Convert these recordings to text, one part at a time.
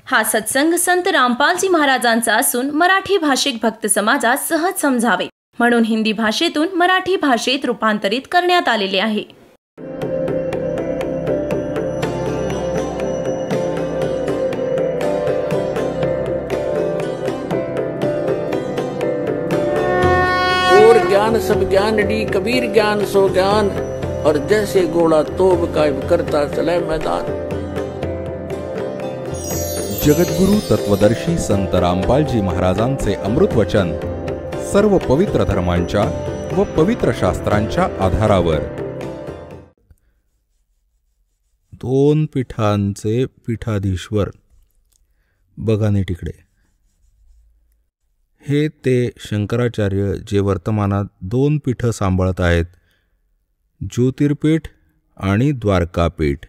हा सत्संग संत रामपालजी महाराजांचा असून मराठी भाषिक भक्त समाजास सहज समजावे म्हणून हिंदी भाषेतून मराठी भाषेत रूपांतरित करण्यात आलेले आहे. और ज्ञान सब ज्ञान डी कबीर ज्ञान सो ज्ञान और जैसे घोड़ा तोब कायम करता चले मैदान. जगद्गुरु तत्वदर्शी संत रामपालजी महाराजांचे अमृत वचन सर्व पवित्र धर्मांच्या व पवित्र शास्त्रांच्या आधारावर. दोन पीठांचे पीठाधीश्वर. बघा नीट इकडे. हे ते शंकराचार्य जे वर्तमानात दोन पीठं सांभाळत आहेत, ज्योतिर्पीठ आणि द्वारकापीठ.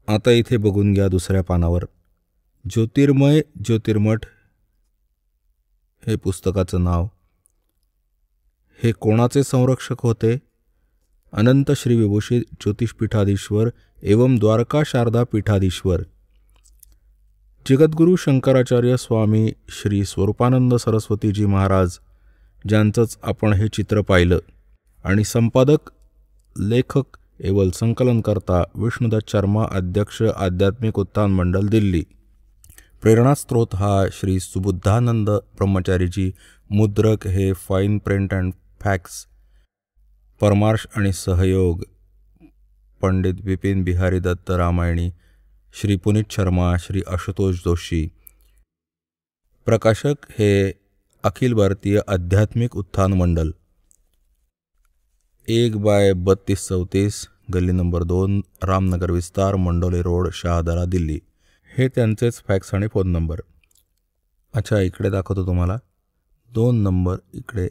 आता इथे बघून घ्या दुसऱ्या पानावर. ज्योतिर्मय ज्योतिर्मठ हे पुस्तकाचं नाव. हे कोणाचे संरक्षक होते? अनंत श्री विभूषित ज्योतिषपीठाधीश्वर एवं द्वारका शारदा पीठाधीश्वर जगद्गुरु शंकराचार्य स्वामी श्री स्वरूपानंद सरस्वतीजी महाराज, ज्यांचंच आपण हे चित्र पाहिलं. आणि संपादक लेखक एवं संकलनकर्ता विष्णुदत्त शर्मा, अध्यक्ष आध्यात्मिक उत्थान मंडल दिल्ली. प्रेरणास्त्रोत हा श्री सुबुद्धानंद ब्रह्मचारीजी. मुद्रक हे फाईन प्रिंट अँड फॅक्स. परमार्श आणि सहयोग पंडित विपिन बिहारी दत्त रामायणी. श्री पुनीत शर्मा, श्री आशुतोष जोशी. प्रकाशक हे अखिल भारतीय आध्यात्मिक उत्थान मंडल, 1/3234, गल्ली नंबर 2, रामनगर विस्तार, मंडोली रोड, शहादरा, दिल्ली. हे त्यांचेच फॅक्स आणि फोन नंबर. अच्छा, इकडे दाखवतो तुम्हाला 2 नंबर इकडे.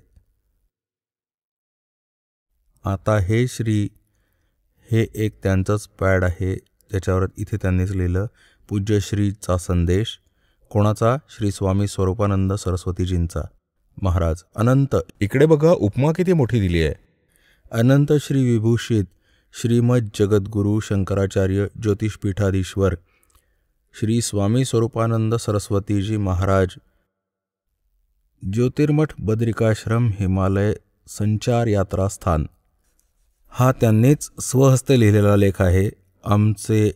आता हे हे एक त्यांचंच पॅड आहे, त्याच्यावर इथे त्यांनीच लिहिलं पूज्य श्रीचा संदेश. कोणाचा? श्री स्वामी स्वरूपानंद सरस्वतीजींचा महाराज. अनंत. इकडे बघा उपमा किती मोठी दिली आहे. अनंत श्री विभूषित श्रीमद जगद्गुरु शंकराचार्य ज्योतिषपीठाधीश्वर श्री स्वामी स्वरूपानंद सरस्वतीजी महाराज, ज्योतिर्मठ बद्रिकाश्रम हिमालय संचार यात्रा स्थान. हा त्यांनीच स्वहस्ते लिहिलेला लेख आहे. आमचे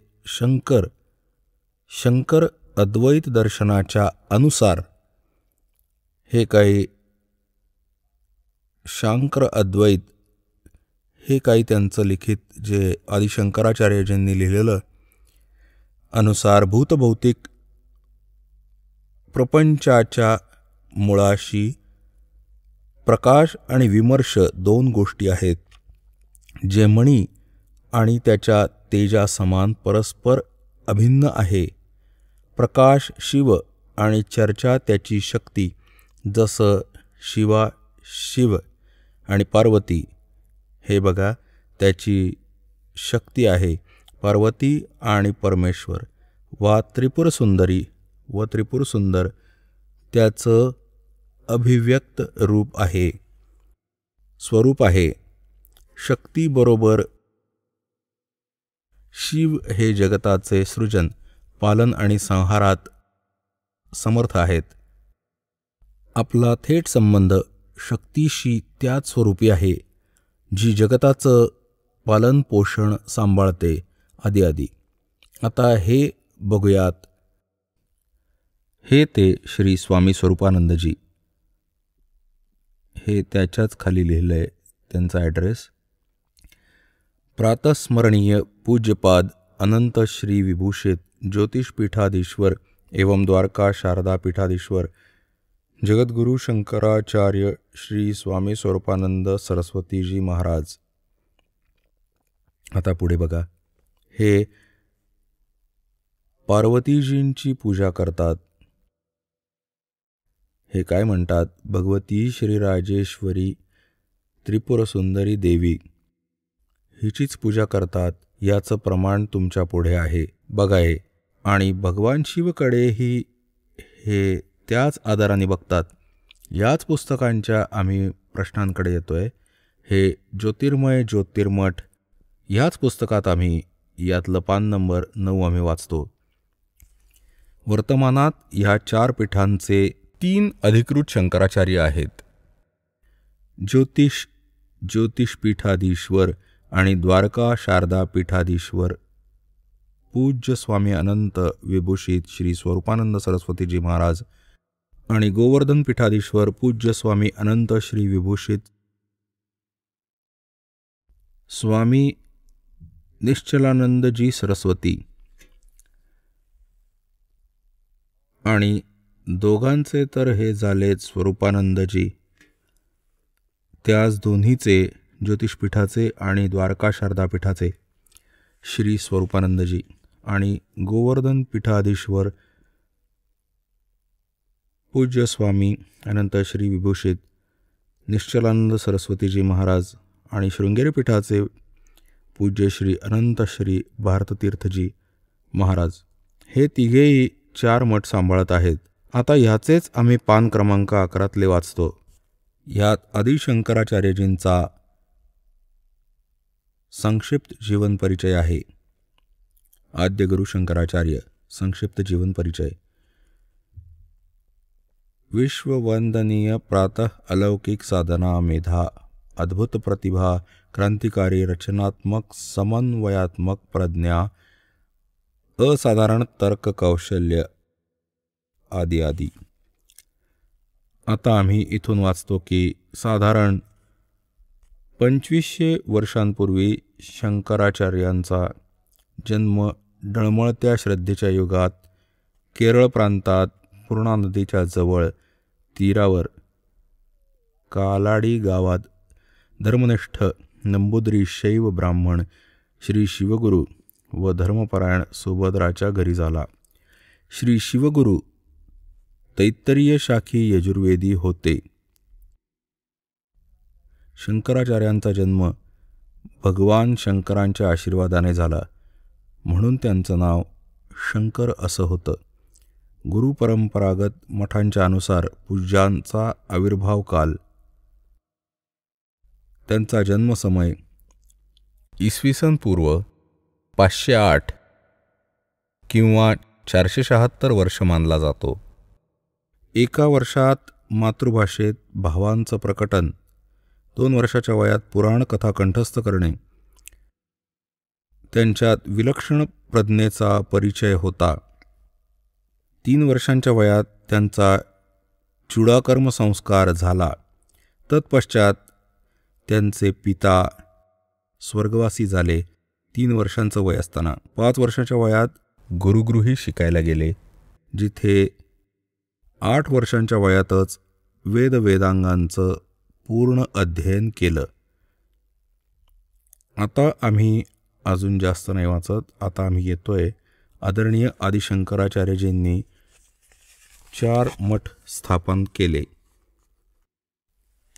शंकर अद्वैत दर्शनाच्या अनुसार हे काही शांकर अद्वैत हे काही त्यांचं लिखित जे आदिशंकराचार्यजींनी लिहिलेलं अनुसार भूतभौतिक प्रपंचाच्या मुळाशी प्रकाश आणि विमर्श 2 गोष्टी आहेत, जे मणी आणि त्याच्या तेजा समान परस्पर अभिन्न आहे. प्रकाश शिव आणि चर्चा त्याची शक्ती, जसं शिव आणि पार्वती. हे बघा त्याची शक्ती आहे. पार्वती आणि परमेश्वर वा त्रिपुर सुंदरी व त्रिपुर सुंदर त्याचं अभिव्यक्त रूप आहे, स्वरूप आहे. शक्ती बरोबर शिव हे जगताचे सृजन, पालन आणि संहारात समर्थ आहेत. आपला थेट संबंध शक्तीशी त्याच स्वरूपी आहे, जी जगताचं पालन पोषण सांभाळते आदी. आता हे बघूयात. हे ते श्री स्वामी स्वरूपानंदजी. हे त्याच्याच खाली लिहिलं आहे त्यांचा ॲड्रेस. प्रातस्मरणीय पूज्यपाद अनंत श्री विभूषित ज्योतिषपीठाधीश्वर एवं द्वारका शारदा पीठाधीश्वर जगद्गुरु शंकराचार्य श्री स्वामी स्वरूपानंद सरस्वतीजी महाराज. आता पुढे बघा. हे पार्वतीजींची पूजा करतात. हे काय म्हणतात? भगवती श्रीराजेश्वरी त्रिपुर सुंदरी देवी हिचीच पूजा करतात. याचं प्रमाण तुमच्या पुढे आहे, बघा हे. आणि भगवान शिवकडेही हे त्याच आधाराने बघतात. याच पुस्तकांच्या आम्ही प्रश्नांकडे येतोय. हे ज्योतिर्मय ज्योतिर्मठ याच पुस्तकात आम्ही यातलं पान नंबर 9 आम्ही वाचतो. वर्तमानात ह्या 4 पीठांचे 3 अधिकृत शंकराचार्य आहेत. ज्योतिषपीठाधीश्वर आणि द्वारका शारदा पीठाधीश्वर पूज्य स्वामी अनंत विभूषित श्री स्वरूपानंद सरस्वतीजी महाराज आणि गोवर्धन पीठाधीश्वर पूज्य स्वामी अनंत श्री विभूषित स्वामी निश्चलानंदजी सरस्वती आणि दोघांचे तर हे झालेत स्वरूपानंदजी, त्याच दोन्हीचे ज्योतिषपीठाचे आणि द्वारका शारदा पीठाचे श्री स्वरूपानंदजी आणि गोवर्धन पीठाधीश्वर पूज्य स्वामी अनंत श्री विभूषित निश्चलानंद सरस्वतीजी महाराज आणि शृंगेरी पीठाचे पूज्य श्री अनंत श्री भारततीर्थजी महाराज हे तिघेही 4 मठ सांभाळत आहेत. आता ह्याचेच आम्ही पान क्रमांक 11 वाचतो. ह्यात आदिशंकराचार्यजींचा संक्षिप्त जीवन परिचय आहे. आद्य गुरु शंकराचार्य संक्षिप्त जीवन परिचय. विश्ववंदनीय प्रातः अलौकिक साधना मेधा, अद्भुत प्रतिभा, क्रांतिकारी रचनात्मक समन्वयात्मक प्रज्ञा, असाधारण तर्क कौशल्य आदी आदी. आता आम्ही इथून वाचतो की साधारण 2500 वर्षांपूर्वी शंकराचार्यांचा जन्म डळमळत्या श्रद्धेच्या युगात केरळ प्रांतात पूर्णा नदीच्या जवळ तीरावर कालाडी गावात धर्मनिष्ठ नंबूद्री शैव ब्राह्मण श्री शिवगुरू व धर्मपरायण सुभद्राच्या घरी झाला. श्री शिवगुरू तैत्तरीय शाखी यजुर्वेदी होते. शंकराचार्यांचा जन्म भगवान शंकरांच्या आशीर्वादाने झाला म्हणून त्यांचं नाव शंकर असं होतं. गुरुपरंपरागत मठांच्या अनुसार पूज्यांचा आविर्भाव काल, त्यांचा जन्मसमय इसवी पूर्व 508 किंवा 476 वर्ष मानला जातो. एका वर्षात मातृभाषेत भावांचं प्रकटन, 2 वर्षाच्या वयात पुराण कथा कंठस्थ करणे, त्यांच्यात विलक्षण प्रज्ञेचा परिचय होता. 3 वर्षांच्या वयात त्यांचा चूडाकर्म संस्कार झाला. तत्पश्चात त्यांचे पिता स्वर्गवासी झाले 3 वर्षांचं वय असताना. 5 वर्षाच्या वयात गुरुगृही शिकायला गेले, जिथे 8 वर्षांच्या वयातच वेदांगांचं पूर्ण अध्ययन केलं. आता आम्ही अजून जास्त नाही वाचत. आता आम्ही येतोय आदरणीय आदिशंकराचार्यजींनी 4 मठ स्थापन केले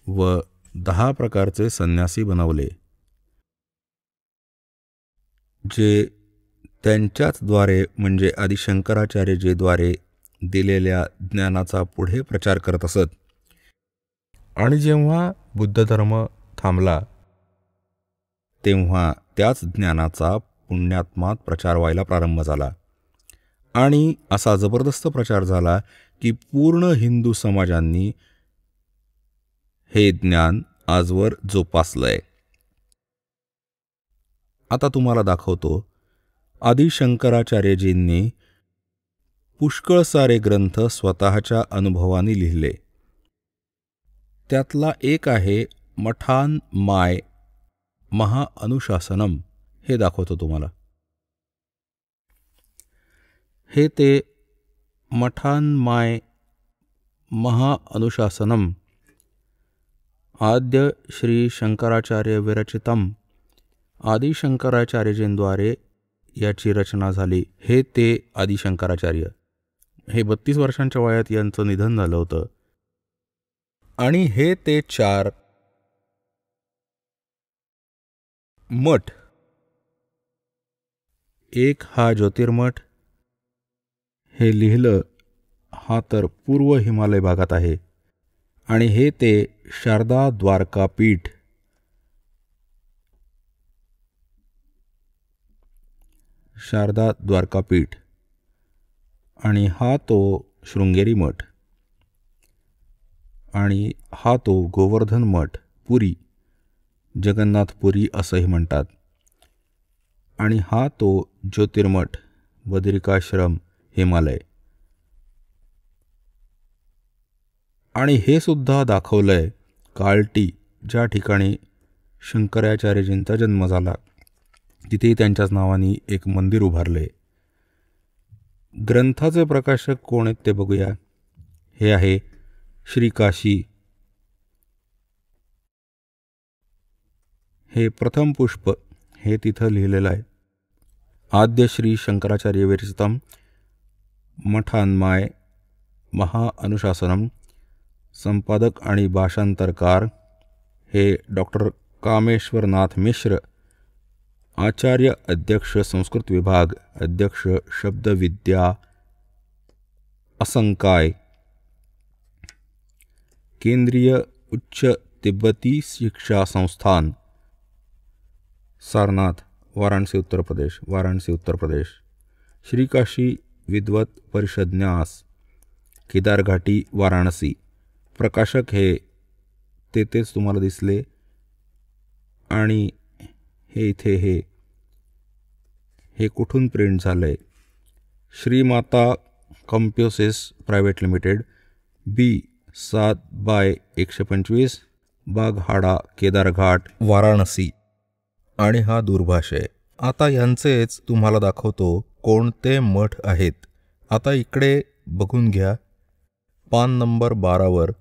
व 10 प्रकारचे संन्यासी बनवले, जे त्यांच्याच द्वारे म्हणजे आदिशंकराचार्यजीद्वारे दिलेल्या ज्ञानाचा पुढे प्रचार करत असत. आणि जेव्हा बुद्ध धर्म थांबला तेव्हा त्याच ज्ञानाचा पुण्यात्मात प्रचार व्हायला प्रारंभ झाला आणि असा जबरदस्त प्रचार झाला की पूर्ण हिंदू समाजांनी हे ज्ञान आजवर जोपासलंय. आता तुम्हाला दाखवतो आदिशंकराचार्यजींनी पुष्कळ सारे ग्रंथ स्वतःच्या अनुभवाने लिहिले. त्यातला एक आहे मठान माय महाअनुशासनम. हे दाखवतो तुम्हाला. हे ते मठान माय महाअनुशासनम आद्य श्री शंकराचार्य विरचितम, आदिशंकराचार्यजींद्वारे याची रचना झाली. हे ते आदिशंकराचार्य. हे 32 वर्षांच्या वयात यांचं निधन झालं होतं. आणि हे ते 4 मठ. एक हा ज्योतिर्मठ, हे लिहिलं हा तर पूर्व हिमालय भागात आहे. आणि हे ते शारदा द्वारका पीठ. शारदा द्वारका पीठ. आणि हा तो शृंगेरी मठ, आणि हा तो गोवर्धन मठ पुरी, जगन्नाथपुरी असंही म्हणतात, आणि हा तो ज्योतिर्मठ बद्रिकाश्रम हिमालय. आणि हे सुद्धा दाखवलंय कालटी, ज्या ठिकाणी शंकराचार्यजींचा जन्म झाला, तिथे त्यांच्याच नावाने एक मंदिर उभारले. ग्रंथाचे प्रकाशक कोण आहेत ते बघूया. हे आहे श्रीकाशी. हे प्रथम पुष्प हे तिथं लिहिलेलं आहे. आद्य श्री शंकराचार्य विरचितम मठान्माय महाअनुशासनम. संपादक आणि भाषांतरकार हे डॉक्टर कामेश्वरनाथ मिश्र. आचार्य अध्यक्ष संस्कृत विभाग, अध्यक्ष शब्दविद्या असंकाय, केंद्रीय उच्च तिब्बती शिक्षा संस्थान, सारनाथ, वाराणसी उत्तर प्रदेश. श्रीकाशी विद्वत परिषद न्यास, केदारघाटी, वाराणसी. प्रकाशक हे तेच तुम्हाला दिसले. आणि हे इथे हे कुठून प्रिंट झालंय? श्रीमाता कम्प्युसिस प्रायव्हेट लिमिटेड, बी 7/125, बागहाडा, केदारघाट, वाराणसी. आणि हा दूरभाष आहे. आता यांचेच तुम्हाला दाखवतो कोणते मठ आहेत. आता इकडे बघून घ्या, पान नंबर 12वर.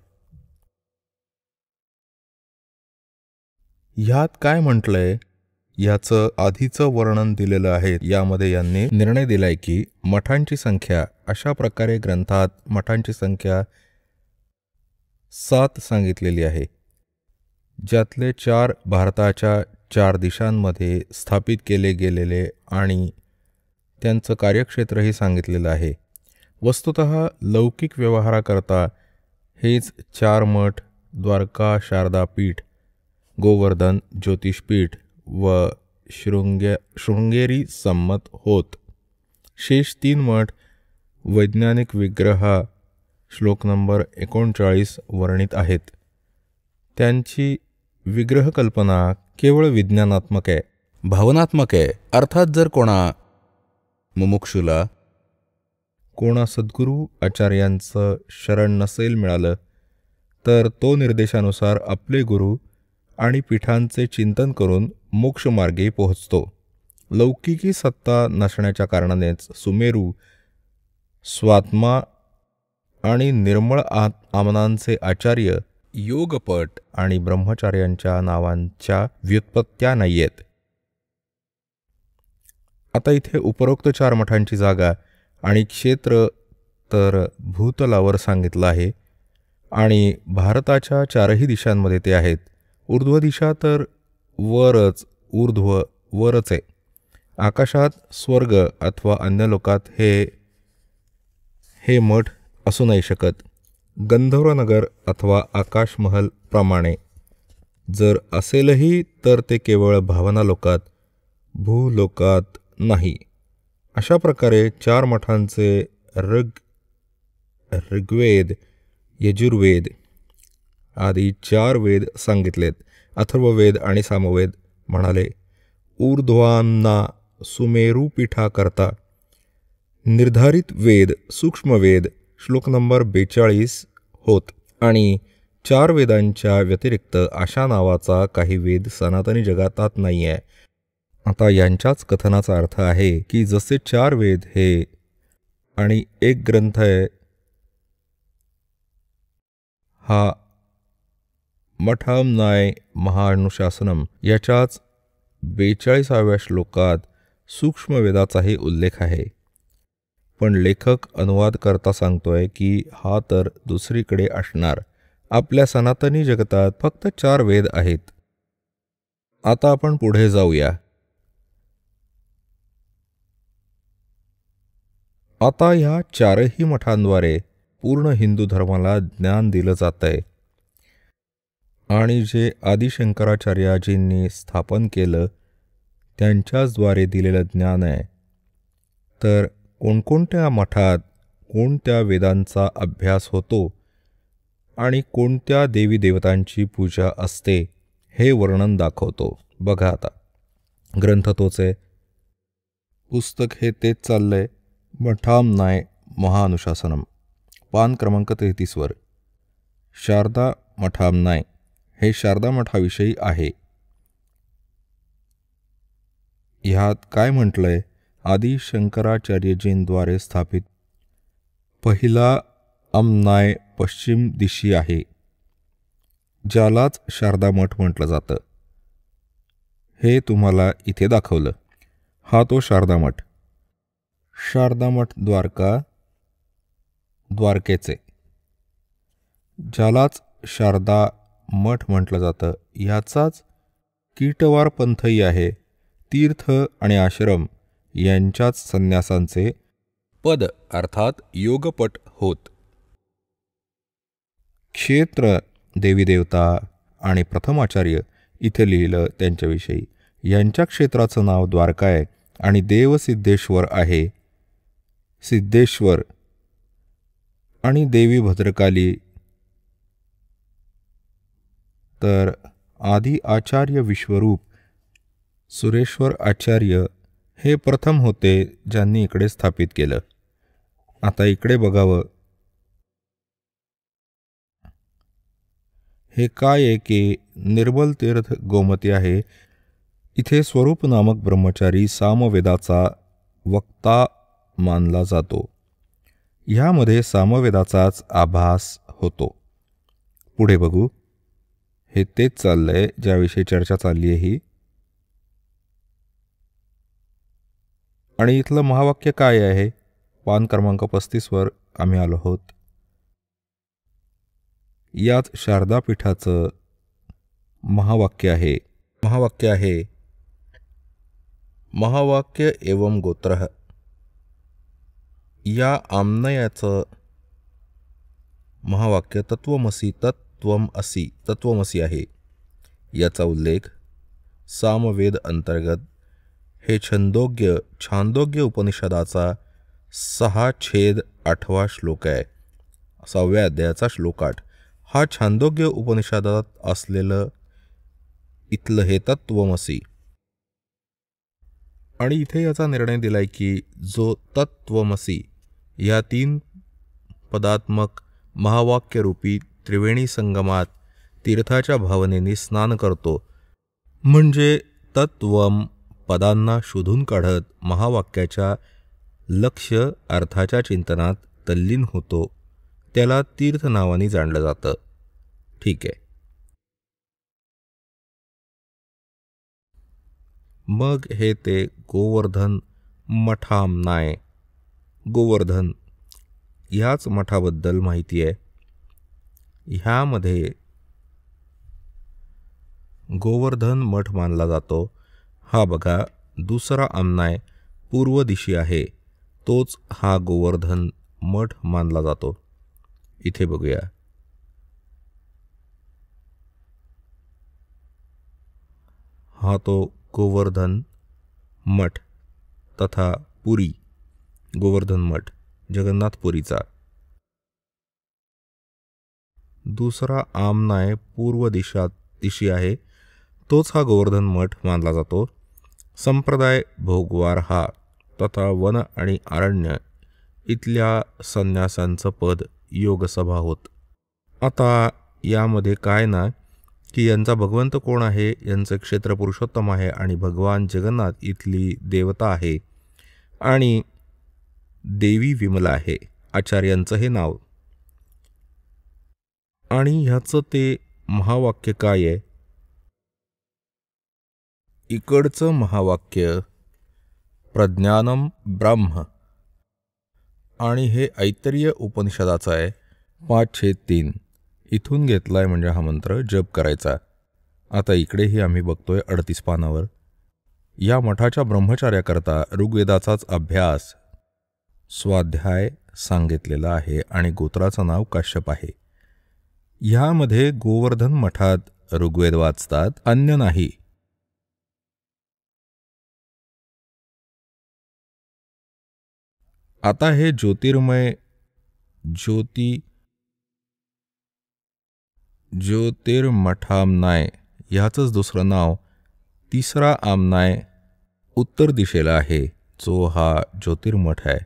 ह्यात काय म्हटलंय याचं आधीचं वर्णन दिलेलं आहे. यामध्ये यांनी निर्णय दिलाय की मठांची संख्या, अशा प्रकारे ग्रंथात मठांची संख्या 7 सांगितलेली आहे, ज्यातले 4 भारताच्या 4 दिशांमध्ये स्थापित केले गेलेले आणि त्यांचं कार्यक्षेत्रही सांगितलेलं आहे. वस्तुतः लौकिक व्यवहाराकरता हेच 4 मठ द्वारका शारदा पीठ, गोवर्धन ज्योतिषपीठ व शृंगेरी संमत होत. शेष 3 मठ वैज्ञानिक विग्रह श्लोक नंबर 39 वर्णित आहेत. त्यांची विग्रह कल्पना केवळ विज्ञानात्मक आहे, भावनात्मक आहे. अर्थात जर कोणा मुमुक्षुला, कोणा सद्गुरू आचार्यांचं शरण नसेल मिळालं, तर तो निर्देशानुसार आपले गुरु आणि पीठांचे चिंतन करून मोक्षमार्गी पोहोचतो. लौकिकी सत्ता नसण्याच्या कारणानेच सुमेरू, स्वात्मा आणि निर्मळ आमनांचे आचार्य, योगपट आणि ब्रह्मचार्यांच्या नावांच्या व्युत्पत्त्या नाहीयेत. आता इथे उपरोक्त 4 मठांची जागा आणि क्षेत्र तर भूतलावर सांगितलं आहे, आणि भारताच्या 4ही दिशांमध्ये ते आहेत. ऊर्ध्व दिशा तर वरच आहे. आकाशात, स्वर्ग अथवा अन्य लोकात हे मठ असू नाही शकत. गंधर्वनगर अथवा आकाशमहल प्रमाणे जर असेलही तर ते केवळ भावना लोकात, भूलोकात नाही. अशा प्रकारे 4 मठांचे ऋग्वेद, यजुर्वेद आदी 4 वेद सांगितलेत. अथर्ववेद आणि सामवेद म्हणाले. ऊर्ध्वांना सुमेरू पीठाकरता निर्धारित वेद सूक्ष्मवेद श्लोक नंबर 42 होत. आणि 4 वेदांच्या व्यतिरिक्त अशा नावाचा काही वेद सनातनी जगातात नाही आहे. आता यांच्याच कथनाचा अर्थ आहे की जसे 4 वेद हे आणि एक ग्रंथ आहे, हा मठाम्नाय महाअनुशासनम, याच्याच 42व्या श्लोकात सूक्ष्मवेदाचाही उल्लेख आहे. पण लेखक अनुवाद करता सांगतोय की हा तर दुसरीकडे असणार. आपल्या सनातनी जगतात फक्त 4 वेद आहेत. आता आपण पुढे जाऊया. आता ह्या 4ही मठांद्वारे पूर्ण हिंदू धर्माला ज्ञान दिलं जात आहे, आणि जे आदिशंकराचार्याजींनी स्थापन केलं त्यांच्याचद्वारे दिलेलं ज्ञान आहे. तर कोणकोणत्या मठात कोणत्या वेदांचा अभ्यास होतो आणि कोणत्या देवी देवतांची पूजा असते हे वर्णन दाखवतो. बघा आता ग्रंथ तोच आहे, पुस्तक हे तेच चाललंय. मठामनाय महानुशासनम, पान क्रमांक 33 वर शारदा मठामनाय हे शारदा मठाविषयी आहे. ह्यात काय म्हटलंय? आदि शंकराचार्यजींद्वारे स्थापित पहिला अमनाय पश्चिम दिशी आहे, ज्यालाच शारदा मठ म्हटलं जातं. हे तुम्हाला इथे दाखवलं. हा तो शारदा मठ. शारदा मठ द्वारकेचे, ज्यालाच शारदा मठ म्हटलं जातं. ह्याचाच कीटवार पंथही आहे. तीर्थ आणि आश्रम यांच्याच संन्यासांचे पद अर्थात योगपट होत. क्षेत्र, देवी देवता आणि प्रथमाचार्य इथे लिहिलं त्यांच्याविषयी. यांच्या क्षेत्राचं नाव द्वारका आहे आणि देव सिद्धेश्वर आहे. सिद्धेश्वर आणि देवी भद्रकाली. तर आदि आचार्य विश्वरूप सुरेश्वर आचार्य हे प्रथम होते ज्यांनी इकडे स्थापित केलं. आता इकडे बघावं, हे काय आहे की निर्मल तीर्थ गोमती आहे. इथे स्वरूप नामक ब्रह्मचारी सामवेदाचा वक्ता मानला जातो. ह्यामध्ये सामवेदाचाच आभास होतो. पुढे बघू, हे तेच चाललंय ज्याविषयी चर्चा चालली आहे ही. आणि इथलं महावाक्य काय आहे? पान क्रमांक 35 वर आम्ही आलो आहोत. याच शारदा पीठाचं महावाक्य आहे. महावाक्य एवं गोत्र. या आमनयाचं महावाक्य तत्वमसी तत्वमसी आहे. याचा उल्लेख सामवेद अंतर्गत हे छांदोग्य उपनिषदाचा 6:8 श्लोक आहे. 6व्या अध्यायाचा श्लोक 8. हा छांदोग्य उपनिषदात असलेलं इथलं हे तत्वमसी. आणि इथे याचा निर्णय दिलाय की जो तत्वमसी या 3 पदात्मक महावाक्यरूपी त्रिवेणी संगमात तीर्थाच्या भावनेने स्नान करतो, म्हणजे तत्वम पदांना शोधून काढत महावाक्याच्या लक्ष्य अर्थाच्या चिंतनात तल्लीन होतो, त्याला तीर्थ नावाने जाणलं जातं. ठीक आहे. मग हे ते गोवर्धन मठामनाय. गोवर्धन ह्याच मठाबद्दल माहिती आहे. ह्यामध्ये गोवर्धन मठ मानला जातो. हा बघा दुसरा अमनाय पूर्व दिशी आहे, तोच हा गोवर्धन मठ मानला जातो. इथे बघूया, हा तो गोवर्धन मठ तथा पुरी गोवर्धन मठ जगन्नाथपुरीचा. दुसरा आमनाय पूर्व दिशी आहे, तोच हा गोवर्धन मठ मानला जातो. संप्रदाय भोगवार हा तथा वन आणि अरण्य इथल्या संन्यासांचं पद योगसभा होत. आता यामध्ये काय ना की यांचा भगवंत कोण आहे, यांचं क्षेत्र पुरुषोत्तम आहे आणि भगवान जगन्नाथ इथली देवता आहे आणि देवी विमला आहे आचार्यांचं हे नाव. आणि ह्याचं ते महावाक्य काय आहे? इकडचं महावाक्य प्रज्ञानम ब्रह्म आणि हे ऐतरेय उपनिषदाचं आहे. 5:3 इथून घेतलाय, म्हणजे हा मंत्र जप करायचा. आता इकडेही आम्ही बघतोय 38 पानावर. या मठाच्या ब्रह्मचार्याकरता ऋग्वेदाचाच अभ्यास स्वाध्याय सांगितलेला आहे आणि गोत्राचं नाव काश्यप आहे. ह्यामध्ये गोवर्धन मठात ऋग्वेद वाचतात, अन्य नाही. आता हे ज्योतिर्मय ज्योतिर्मठामनाय ह्याचंच दुसरं नाव तिसरा आमनाय उत्तर दिशेला आहे, जो हा ज्योतिर्मठ आहे,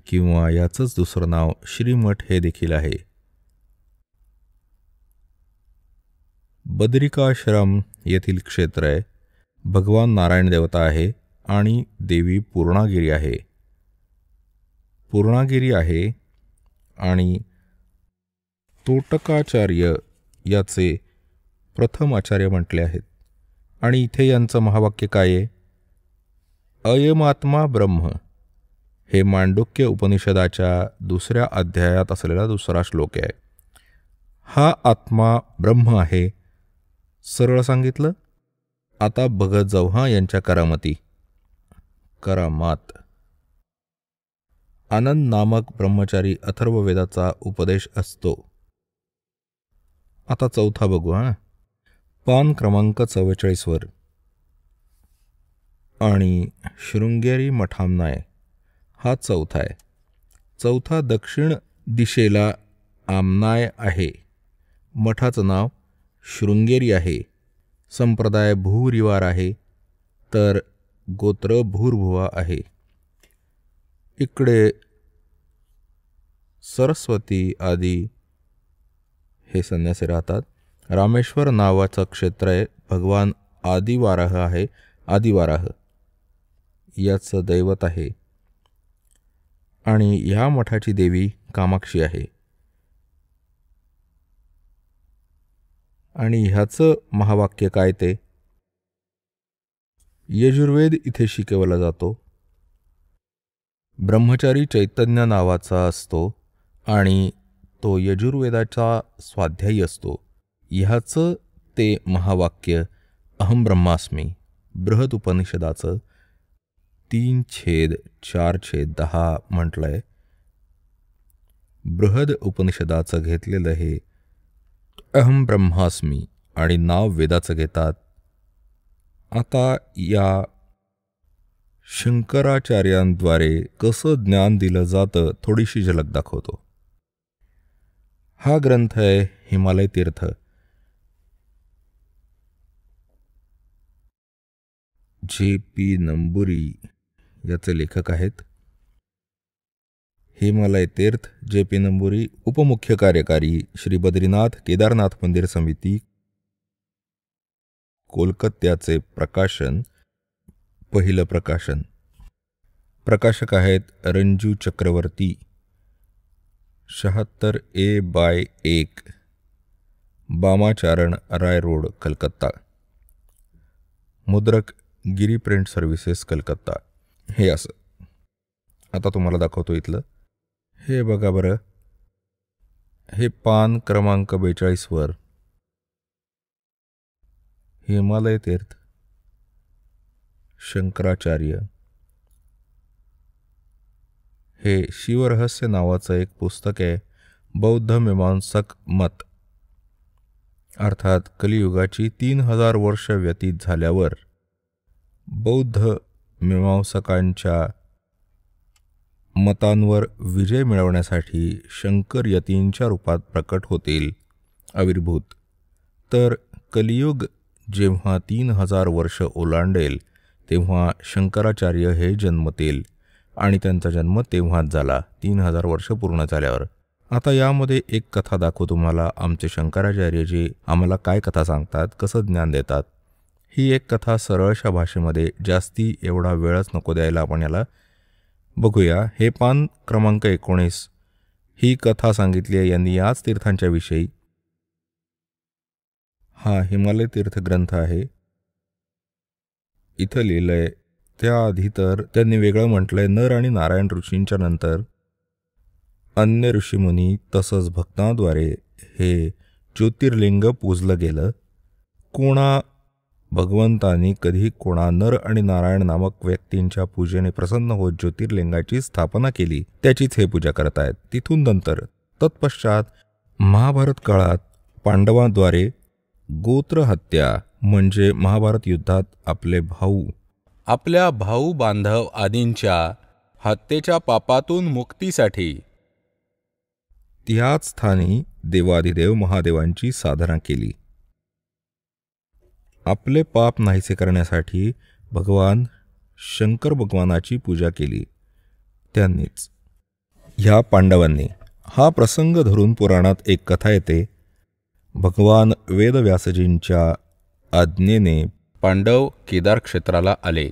किंवा याचंच दुसरं नाव श्रीमठ हे देखील आहे. बदरिकाश्रम येथील क्षेत्र आहे. भगवान नारायण देवता आहे आणि देवी पूर्णागिरी आहे आणि तोटकाचार्य याचे प्रथम आचार्य म्हटले आहेत. आणि इथे यांचं महावाक्य काय आहे? अयमात्मा ब्रह्म. हे मांडुक्य उपनिषदाच्या 2ऱ्या अध्यायात असलेला दुसरा श्लोक आहे. हा आत्मा ब्रह्म आहे. सरळ सांगितलं. आता बघत जाऊ हा यांच्या करामात. आनंद नामक ब्रह्मचारी अथर्ववेदाचा उपदेश असतो. आता चौथा बघू हा. पान क्रमांक 44 वर. आणि शृंगेरी मठामनाय हा चौथा आहे. चौथा दक्षिण दिशेला आमनाय आहे. मठाचं नाव शृंगेरी आहे. संप्रदाय भूरिवार आहे, तर गोत्र भूर्भुवा आहे. इकडे सरस्वती आदी हे संन्यासी राहतात. रामेश्वर नावाचं क्षेत्र आहे. भगवान आदिवाराह आहे. आदिवाराह याचं दैवत आहे. आणि ह्या मठाची देवी कामाक्षी आहे. आणि ह्याचं महावाक्य काय ते? यजुर्वेद इथे शिकवला जातो. ब्रह्मचारी चैतन्य नावाचा असतो आणि तो यजुर्वेदाचा स्वाध्यायी असतो. ह्याचं ते महावाक्य अहम ब्रह्मास्मी बृहद उपनिषदाचं 3/4/10 म्हटलंय. बृहद उपनिषदाचं घेतलेलं हे अहम ब्रह्मास्मी आणि नाव वेदाचं घेतात. आता या शंकराचार्यांद्वारे कसं ज्ञान दिलं जातं थोडीशी झलक दाखवतो. हा ग्रंथ आहे हिमालय तीर्थ. J.P. नंबुरी याचे लेखक आहेत. हिमालय तीर्थ J.P. नंबुरी, उपमुख्य कार्यकारी श्री बद्रीनाथ केदारनाथ मंदिर समिती, कोलकात्याचे प्रकाशन. पहिलं प्रकाशन. प्रकाशक आहेत रंजू चक्रवर्ती. 76A/1 Bamacharan Ray road, Calcutta. मुद्रक गिरी प्रिंट सर्व्हिसेस, कलकत्ता. हे असं. आता तुम्हाला दाखवतो इथलं. हे बघा बरं. हे पान क्रमांक 42 वर. हिमालय तीर्थ शंकराचार्य. हे शिवरहस्य नावाचं एक पुस्तक आहे. बौद्ध मीमांसक मत, अर्थात कलियुगाची 3000 वर्ष व्यतीत झाल्यावर बौद्ध मीमांसकांच्या मतांवर विजय मिळवण्यासाठी शंकर यतींच्या रूपात प्रकट होतील, आविर्भूत. तर कलियुग जेव्हा 3000 वर्ष ओलांडेल तेव्हा शंकराचार्य हे जन्मतील आणि त्यांचा जन्म तेव्हाच झाला, 3000 वर्ष पूर्ण झाल्यावर. आता यामध्ये एक कथा दाखवू तुम्हाला. आमचे शंकराचार्य जी आम्हाला काय कथा सांगतात, कसं ज्ञान देतात. ही एक कथा सरळशा भाषेमध्ये, जास्ती एवढा वेळच नको द्यायला आपण याला. बघूया. हे पान क्रमांक 19. ही कथा सांगितली आहे यांनी याच तीर्थांच्या विषयी. हा हिमालय तीर्थ ग्रंथ आहे. इथं लिहिलंय. त्याआधी तर त्यांनी वेगळं म्हटलंय. नर आणि नारायण ऋषींच्या नंतर अन्य ऋषीमुनी तसंच भक्तांद्वारे हे ज्योतिर्लिंग पूजलं गेलं. कोणा भगवंतांनी कधी कोणा नर आणि नारायण नामक व्यक्तींच्या पूजेने प्रसन्न होत ज्योतिर्लिंगाची स्थापना केली, त्याचीच हे पूजा करत आहेत. तिथून नंतर तत्पश्चात महाभारत काळात पांडवांद्वारे गोत्र हत्या म्हणजे महाभारत युद्धात आपल्या भाऊ बांधव आदींच्या हत्येच्या पापातून मुक्तीसाठी त्याच स्थानी देवाधिदेव महादेवांची साधना केली. आपले पाप नाहीसे करण्यासाठी भगवान शंकर भगवानाची पूजा केली. त्यांनीच ह्या पांडवांनी हा प्रसंग धरून पुराणात एक कथा येते. भगवान वेदव्यासजींच्या आज्ञेने पांडव केदार क्षेत्राला आले.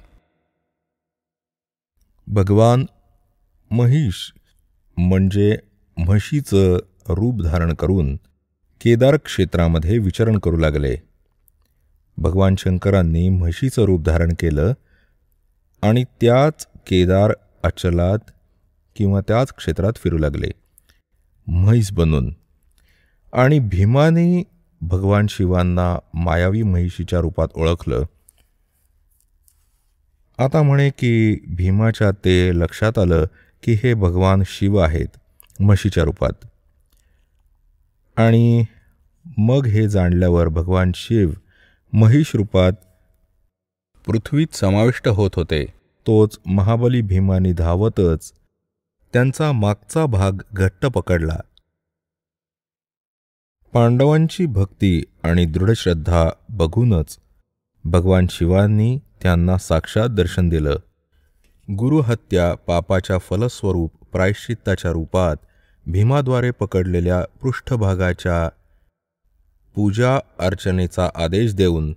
भगवान महिष म्हणजे म्हशीचं रूप धारण करून केदार क्षेत्रामध्ये विचरण करू लागले. भगवान शंकरांनी म्हशीचं रूप धारण केलं आणि त्याच केदार अचलात किंवा त्याच क्षेत्रात फिरू लागले म्हैस बनून. आणि भीमाने भगवान शिवांना मायावी महिषीच्या रूपात ओळखलं. आता म्हणे की भीमाच्या ते लक्षात आलं की हे भगवान शिव आहेत म्हशीच्या रूपात. आणि मग हे जाणल्यावर भगवान शिव महिष रूपात पृथ्वीत समाविष्ट होत होते. तोच महाबली भीमाने धावतच त्यांचा मागचा भाग घट्ट पकडला. पांडवांची भक्ती आणि दृढश्रद्धा बघूनच भगवान शिवांनी त्यांना साक्षात दर्शन दिलं. गुरुहत्या पापाच्या फलस्वरूप प्रायश्चित्ताच्या रूपात भीमाद्वारे पकडलेल्या पृष्ठभागाच्या पूजा अर्चनेचा आदेश देऊन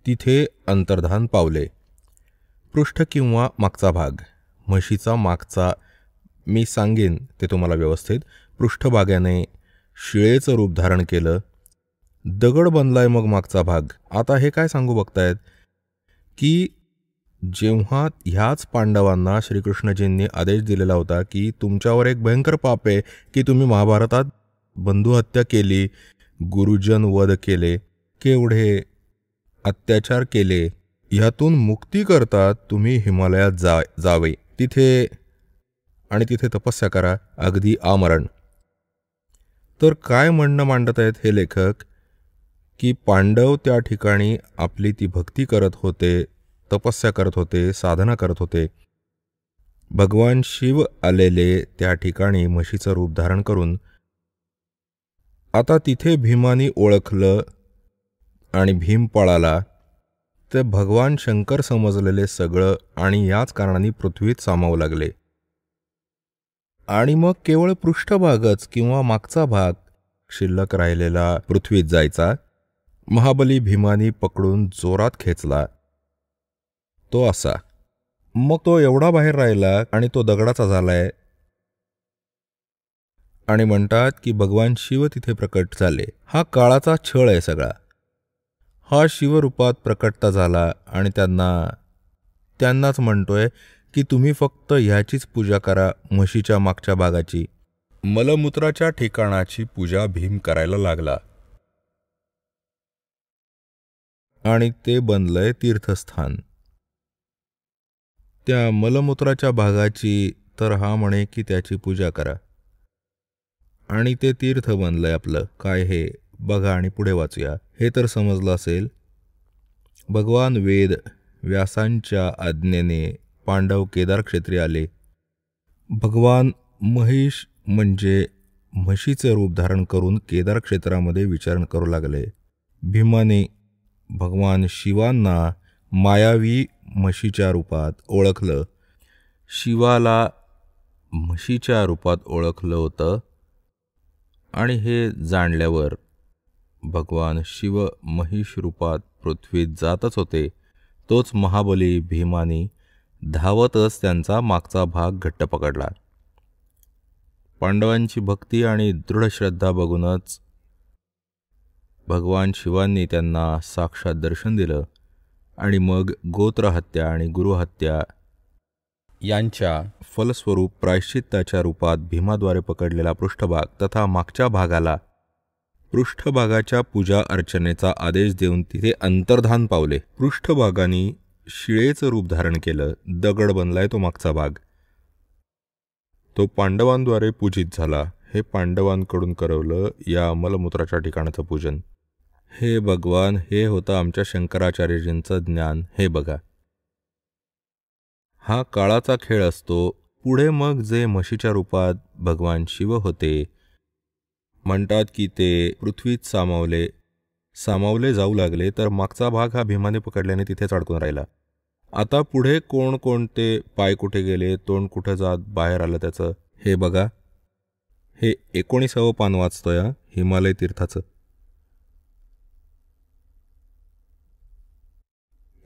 तिथे अंतर्धान पावले. पृष्ठ किंवा मागचा भाग, म्हशीचा मागचा, मी सांगेन ते तुम्हाला व्यवस्थित. पृष्ठभागाने शिळेचं रूप धारण केलं, दगड बनलाय मग मागचा भाग. आता हे काय सांगू बघतायत की जेव्हा ह्याच पांडवांना श्रीकृष्णजींनी आदेश दिलेला होता की तुमच्यावर एक भयंकर पाप आहे की तुम्ही महाभारतात बंधुहत्या केली, गुरुजन वध केले, केवढे अत्याचार केले, ह्यातून मुक्ती करता तुम्ही हिमालयात जावे तिथे आणि तिथे तपस्या करा, अगदी आमरण. तर काय म्हणणं मांडत आहेत हे लेखक की पांडव त्या ठिकाणी आपली ती भक्ती करत होते, तपस्या करत होते, साधना करत होते. भगवान शिव आलेले त्या ठिकाणी म्हशीचं रूप धारण करून. आता तिथे भीमानी ओळखलं आणि भीम पळाला. ते भगवान शंकर समजलेले सगळं आणि याच कारणाने पृथ्वीत सामावू लागले. आणि मग केवळ पृष्ठभागच किंवा मागचा भाग शिल्लक राहिलेला पृथ्वीत जायचा. महाबली भीमानी पकडून जोरात खेचला. तो असा, मग तो एवढा बाहेर राहिला आणि तो दगडाचा झालाय. आणि म्हणतात की भगवान शिव तिथे प्रकट झाले. हा काळाचा छळ आहे सगळा. हा शिवरूपात प्रकटता झाला आणि त्यांनाच म्हणतोय की तुम्ही फक्त ह्याचीच पूजा करा, म्हशीच्या मागच्या भागाची. मलमूत्राच्या ठिकाणाची पूजा भीम करायला लागला आणि ते बनलंय तीर्थस्थान. त्या मलमूत्राच्या भागाची तर हा म्हणे की त्याची पूजा करा आणि ते तीर्थ बनलंय आपलं. काय हे बघा आणि पुढे वाचूया. हे तर समजलं असेल. भगवान वेद व्यासांच्या आज्ञेने पांडव केदार क्षेत्री आले. भगवान महिष म्हणजे म्हशीचे रूप धारण करून केदार क्षेत्रामध्ये विचरण करू लागले. भीमाने भगवान शिवांना मायावी म्हशीच्या रूपात ओळखलं. शिवाला म्हशीच्या रूपात ओळखलं होतं आणि हे जाणल्यावर भगवान शिव महिष रूपात पृथ्वीत जातच होते. तोच महाबली भीमाने धावतच त्यांचा मागचा भाग घट्ट पकडला. पांडवांची भक्ती आणि दृढश्रद्धा बघूनच भगवान शिवांनी त्यांना साक्षात दर्शन दिलं आणि मग गोत्रहत्या आणि गुरुहत्या यांच्या फलस्वरूप प्रायश्चित्ताच्या रूपात भीमाद्वारे पकडलेला पृष्ठभाग तथा मागच्या भागाला पृष्ठभागाच्या पूजा अर्चनेचा आदेश देऊन तिथे अंतर्धान पावले. पृष्ठभागाने शिळेचं रूप धारण केलं, दगड बनलाय तो मागचा भाग. तो पांडवांद्वारे पूजित झाला. हे पांडवांकडून करवलं या मलमूत्राच्या ठिकाणाचं पूजन. हे भगवान, हे होतं आमच्या शंकराचार्यजींचं ज्ञान. हे बघा, हा काळाचा खेळ असतो. पुढे मग जे म्हशीच्या रूपात भगवान शिव होते म्हणतात की ते पृथ्वीत सामावले जाऊ लागले, तर मागचा भाग हा भीमाने पकडल्याने तिथेच अडकून राहिला. आता पुढे कोणते पाय कुठे गेले, तोंड कुठं जात बाहेर आलं त्याचं, हे बघा. हे 19वं पान वाचतोय हिमालय तीर्थाचं.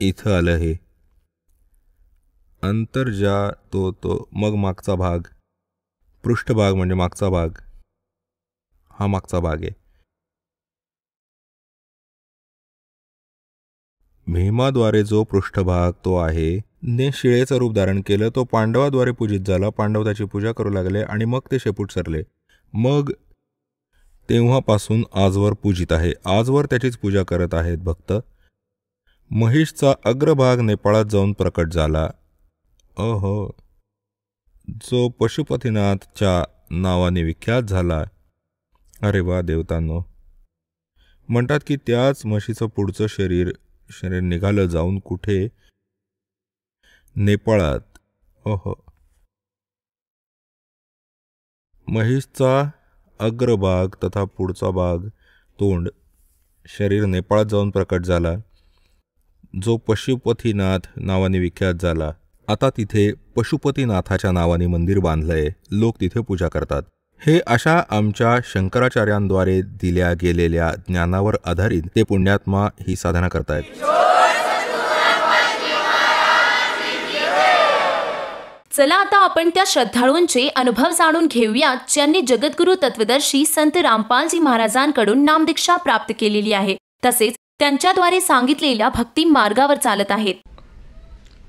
इथं आलं हे अंतर्जा तो मग मागचा भाग, पृष्ठभाग म्हणजे मागचा भाग, हा मागचा भाग आहे. भीमाद्वारे जो पृष्ठभाग तो आहे ने शिळेचं रूप धारण केलं, तो पांडवाद्वारे पूजित झाला. पांडव त्याची पूजा करू लागले आणि मग ते शेपूट सरले. मग तेव्हापासून आजवर पूजित आहे. आजवर त्याचीच पूजा करत आहेत भक्त. महिषचा अग्रभाग नेपाळात जाऊन प्रकट झाला. जो पशुपतीनाथच्या नावाने विख्यात झाला. अरे वा देवतांनो. म्हणतात की त्याच म्हशीचं पुढचं शरीर निघालं जाऊन कुठे, नेपाळात. महिषचा अग्रभाग तथा पुढचा भाग, तोंड, शरीर नेपाळात जाऊन प्रकट झाला, जो पशुपतीनाथ नावाने विख्यात झाला. आता तिथे पशुपतीनाथाच्या नावाने मंदिर बांधलंय. लोक तिथे पूजा करतात. हे अशा आमच्या शंकराचार्यांद्वारे दिल्या गेलेल्या ज्ञानावर आधारित ते पुण्यात्मा ही साधना करतायत. चला आता आपण त्या श्रद्धाळूंचे अनुभव जाणून घेऊयात, ज्यांनी जगद्गुरू तत्वदर्शी संत रामपालजी महाराजांकडून नामदीक्षा प्राप्त केलेली आहे, तसेच त्यांच्याद्वारे सांगितलेल्या भक्ती मार्गावर चालत आहेत.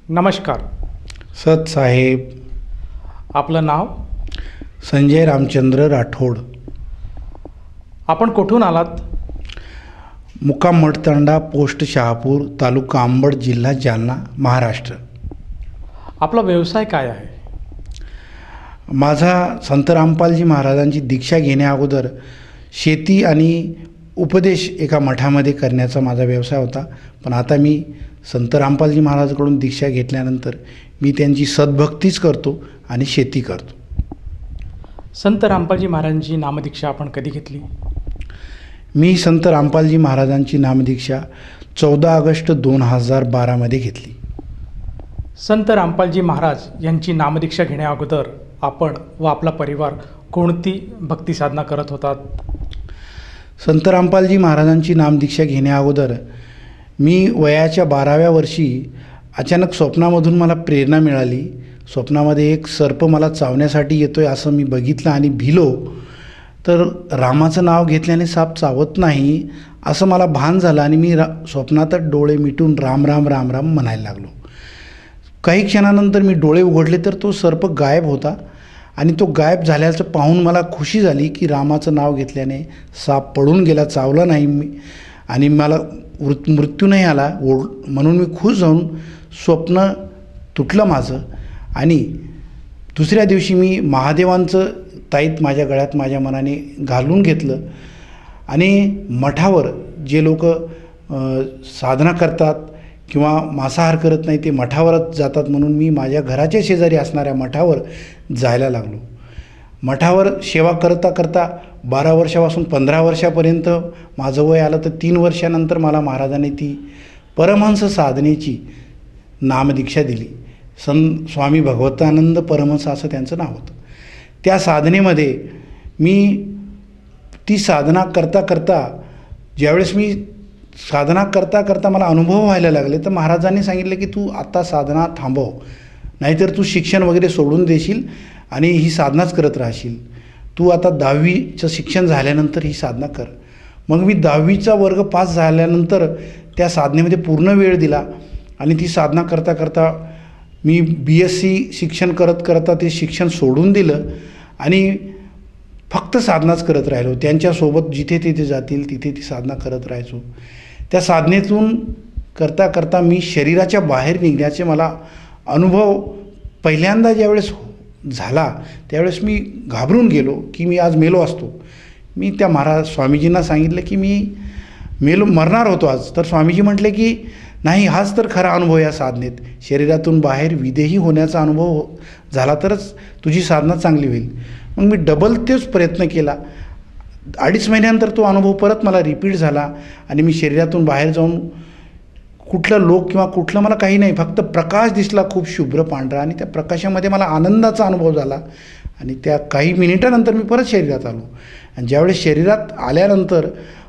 नमस्कार. सत साहेब. आपलं नाव? संजय रामचंद्र राठोड. आपण कुठून आलात? मुक्काम मठतांडा, पोस्ट शहापूर, तालुका अंबड, जिल्हा जालना, महाराष्ट्र. आपला व्यवसाय काय आहे? माझा संत रामपालजी महाराजांची दीक्षा घेण्या अगोदर शेती आणि उपदेश एका मठामध्ये करण्याचा माझा व्यवसाय होता. पण आता मी संत रामपालजी महाराजांकडून दीक्षा घेतल्यानंतर मी त्यांची सद्भक्तीच करतो आणि शेती करतो. संत रामपालजी महाराजांची नामदीक्षा आपण कधी घेतली? मी संत रामपालजी महाराजांची नामदीक्षा 14 ऑगस्ट 2012 घेतली. संत रामपालजी महाराज यांची नामदीक्षा घेण्या अगोदर आपण व आपला परिवार कोणती भक्ती साधना करत होतात? संत रामपालजी महाराजांची नामदीक्षा घेण्या अगोदर मी वयाच्या 12व्या वर्षी अचानक स्वप्नामधून मला प्रेरणा मिळाली. स्वप्नामध्ये एक सर्प मला चावण्यासाठी येतोय असं मी बघितलं आणि भिलो. तर रामाचं नाव घेतल्याने साप चावत नाही असं मला भान झालं आणि मी स्वप्नातच डोळे मिटून राम राम राम राम म्हणायला लागलो. काही क्षणानंतर मी डोळे उघडले तर तो सर्प गायब होता आणि तो गायब झाल्याचं पाहून मला खुशी झाली की रामाचं नाव घेतल्याने साप पळून गेला, चावला नाही मी आणि मला मृत्यू नाही आला. म्हणून मी खुश जाऊन स्वप्न तुटलं माझं. आणि दुसऱ्या दिवशी मी महादेवांचं ताईत माझ्या गळ्यात माझ्या मनाने घालून घेतलं आणि मठावर जे लोक साधना करतात किंवा मांसाहार करत नाही ते मठावरच जातात म्हणून मी माझ्या घराच्या शेजारी असणाऱ्या मठावर जायला लागलो. मठावर सेवा करता करता 12 वर्षापासून 15 वर्षापर्यंत माझं वय आलं. तर 3 वर्षानंतर मला महाराजांनी ती परमहंस साधनेची नामदीक्षा दिली. स्वामी भगवतानंद परमहंस असं त्यांचं नाव होतं. त्या साधनेमध्ये मी ती साधना करता करता ज्यावेळेस मी साधना करता करता मला अनुभव व्हायला लागले तर महाराजांनी सांगितलं की तू आता साधना थांबव, नाहीतर तू शिक्षण वगैरे सोडून देशील आणि ही साधनाच करत राहशील. तू आता 10वीचं शिक्षण झाल्यानंतर ही साधना कर. मग मी 10वीचा वर्ग पास झाल्यानंतर त्या साधनेमध्ये पूर्ण वेळ दिला आणि ती साधना करता करता मी BSc शिक्षण करत करता ते शिक्षण सोडून दिलं आणि फक्त साधनाच करत राहिलो. त्यांच्यासोबत जिथे तिथे जातील तिथे ती साधना करत राहायचो. त्या साधनेतून करता करता मी शरीराच्या बाहेर निघण्याचे मला अनुभव पहिल्यांदा ज्यावेळेस झाला त्यावेळेस मी घाबरून गेलो की मी आज मेलो असतो. मी त्या स्वामीजींना सांगितलं की मी मरणार होतो आज. तर स्वामीजी म्हटले की नाही, हाच तर खरा अनुभव या साधनेत. शरीरातून बाहेर विदेही होण्याचा अनुभव झाला तरच तुझी साधना चांगली होईल. मग मी डबल तेच प्रयत्न केला. 2.5 महिन्यानंतर तो अनुभव परत मला रिपीट झाला आणि मी शरीरातून बाहेर जाऊन कुठलं लोक किंवा कुठलं मला काही नाही, फक्त प्रकाश दिसला खूप शुभ्र पांढरा आणि त्या प्रकाशामध्ये मला आनंदाचा अनुभव झाला आणि त्या काही मिनिटानंतर मी परत शरीरात आलो. आणि ज्यावेळेस शरीरात आल्यानंतर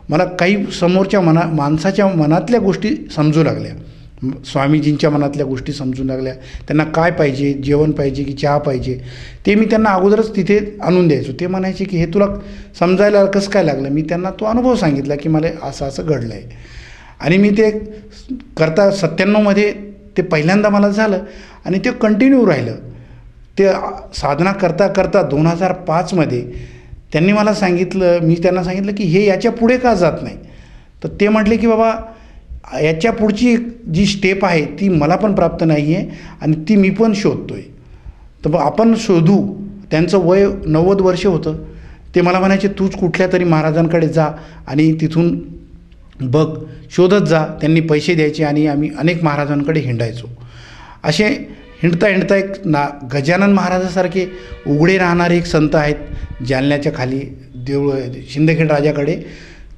मला काही समोरच्या माणसाच्या मनातल्या गोष्टी समजू लागल्या, स्वामीजींच्या मनातल्या गोष्टी समजून लागल्या. त्यांना काय पाहिजे, जेवण पाहिजे की चहा पाहिजे, ते मी त्यांना अगोदरच तिथे आणून द्यायचो. ते म्हणायचे की हे तुला समजायला कसं काय लागलं. मी त्यांना तो अनुभव सांगितला की मला असं असं घडलं आहे. आणि मी ते करता 97मध्ये ते पहिल्यांदा मला झालं आणि ते कंटिन्यू राहिलं. ते साधना करता करता 2005मध्ये त्यांनी मला सांगितलं, मी त्यांना सांगितलं की हे याच्या पुढे का जात नाही. तर ते म्हटले की बाबा याच्या पुढची जी स्टेप आहे ती मला पण प्राप्त नाही आहे आणि ती मी पण शोधतो आहे, तर मग आपण शोधू. त्यांचं वय 90 वर्ष होतं. ते मला म्हणायचे तूच कुठल्या तरी महाराजांकडे जा आणि तिथून बघ, शोधत जा. त्यांनी पैसे द्यायचे आणि आम्ही अनेक महाराजांकडे हिंडायचो. असे हिंडता हिंडता एक गजानन महाराजासारखे उघडे राहणारे एक संत आहेत जालन्याच्या खाली शिंदखेड राजाकडे.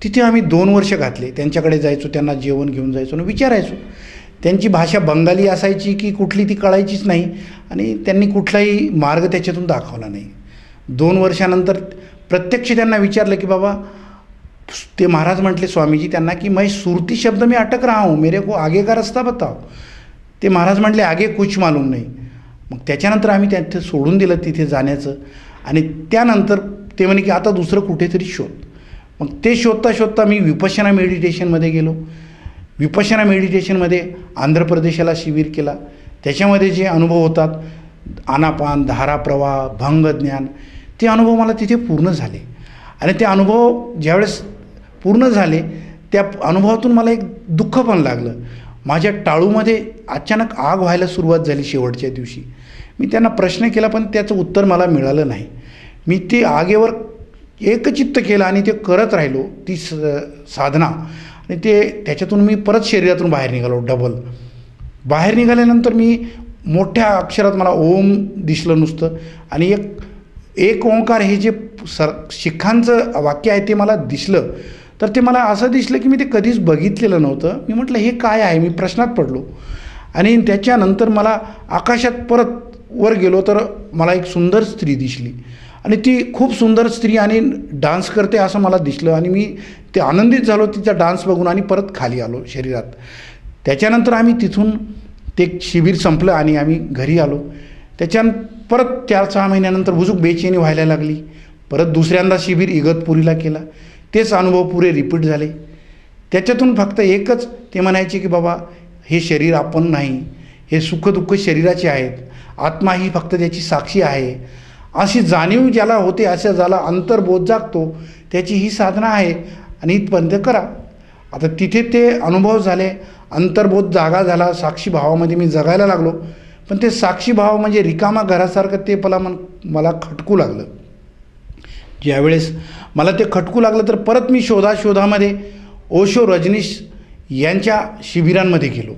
तिथे आम्ही 2 वर्ष घातले. त्यांच्याकडे जायचो, त्यांना जेवण घेऊन जायचो आणि विचारायचो. त्यांची भाषा बंगाली असायची की कुठली ती कळायचीच नाही आणि त्यांनी कुठलाही मार्ग त्याच्यातून दाखवला नाही. 2 वर्षानंतर प्रत्यक्ष त्यांना विचारलं की बाबा, ते महाराज म्हटले स्वामीजी त्यांना की मैं सुरती शब्द में अटक रहा हूँ, मेरे को आगे का रस्ता बताओ. ते महाराज म्हटले आगे कुछ मालूम नाही. मग त्याच्यानंतर आम्ही त्यात सोडून दिलं तिथे जाण्याचं आणि त्यानंतर ते म्हणे की आता दुसरं कुठेतरी शोध. मग ते शोधता शोधता मी विपश्यना मेडिटेशनमध्ये गेलो. विपश्यना मेडिटेशनमध्ये आंध्र प्रदेशाला शिबिर केला. त्याच्यामध्ये जे अनुभव होतात, आनापान, धारा प्रवाह, भंगज्ञान, ते अनुभव मला तिथे पूर्ण झाले. आणि ते अनुभव ज्यावेळेस पूर्ण झाले त्या अनुभवातून मला एक दुःख पण लागलं. माझ्या टाळूमध्ये अचानक आग व्हायला सुरुवात झाली शेवटच्या दिवशी. मी त्यांना प्रश्न केला पण त्याचं उत्तर मला मिळालं नाही. मी ते आगेवर एकचित्त केलं आणि ते करत राहिलो ती साधना. आणि त्याच्यातून मी परत शरीरातून बाहेर निघालो. डबल बाहेर निघाल्यानंतर मी मोठ्या अक्षरात मला ओम दिसलं नुसतं आणि एक ओंकार हे जे शिखांचं वाक्य आहे ते मला दिसलं. तर ते मला असं दिसलं की मी ते कधीच बघितलेलं नव्हतं. मी म्हटलं हे काय आहे, मी प्रश्नात पडलो. आणि त्याच्यानंतर मला आकाशात परत वर गेलो तर मला एक सुंदर स्त्री दिसली आणि ती खूप सुंदर स्त्री आणि डान्स करते असं मला दिसलं आणि मी ते आनंदित झालो तिचा डान्स बघून आणि परत खाली आलो शरीरात. त्याच्यानंतर आम्ही तिथून ते शिबिर संपलं आणि आम्ही घरी आलो. परत 4-6 महिन्यानंतर हुजूक बेचैनी व्हायला लागली. परत दुसऱ्यांदा शिबिर इगतपुरीला केला. तेच अनुभव पुरे रिपीट झाले. त्याच्यातून फक्त एकच ते म्हणायचे की बाबा हे शरीर आपण नाही, हे सुखदुःख शरीराचे आहेत, आत्मा ही फक्त त्याची साक्षी आहे, अशी जाणीव ज्याला होते, असं ज्याला अंतर्बोध जागतो, त्याची ही साधना आहे आणि इथपर्यंत करा. आता तिथे ते अनुभव झाले, अंतर्बोध जागा झाला, साक्षी भावामध्ये मी जगायला लागलो. पण ते साक्षी भाव म्हणजे रिकामा घरासारखं ते मला खटकू लागलं. ज्यावेळेस मला ते खटकू लागलं तर परत मी शोधामध्ये ओशो रजनीश यांच्या शिबिरांमध्ये गेलो.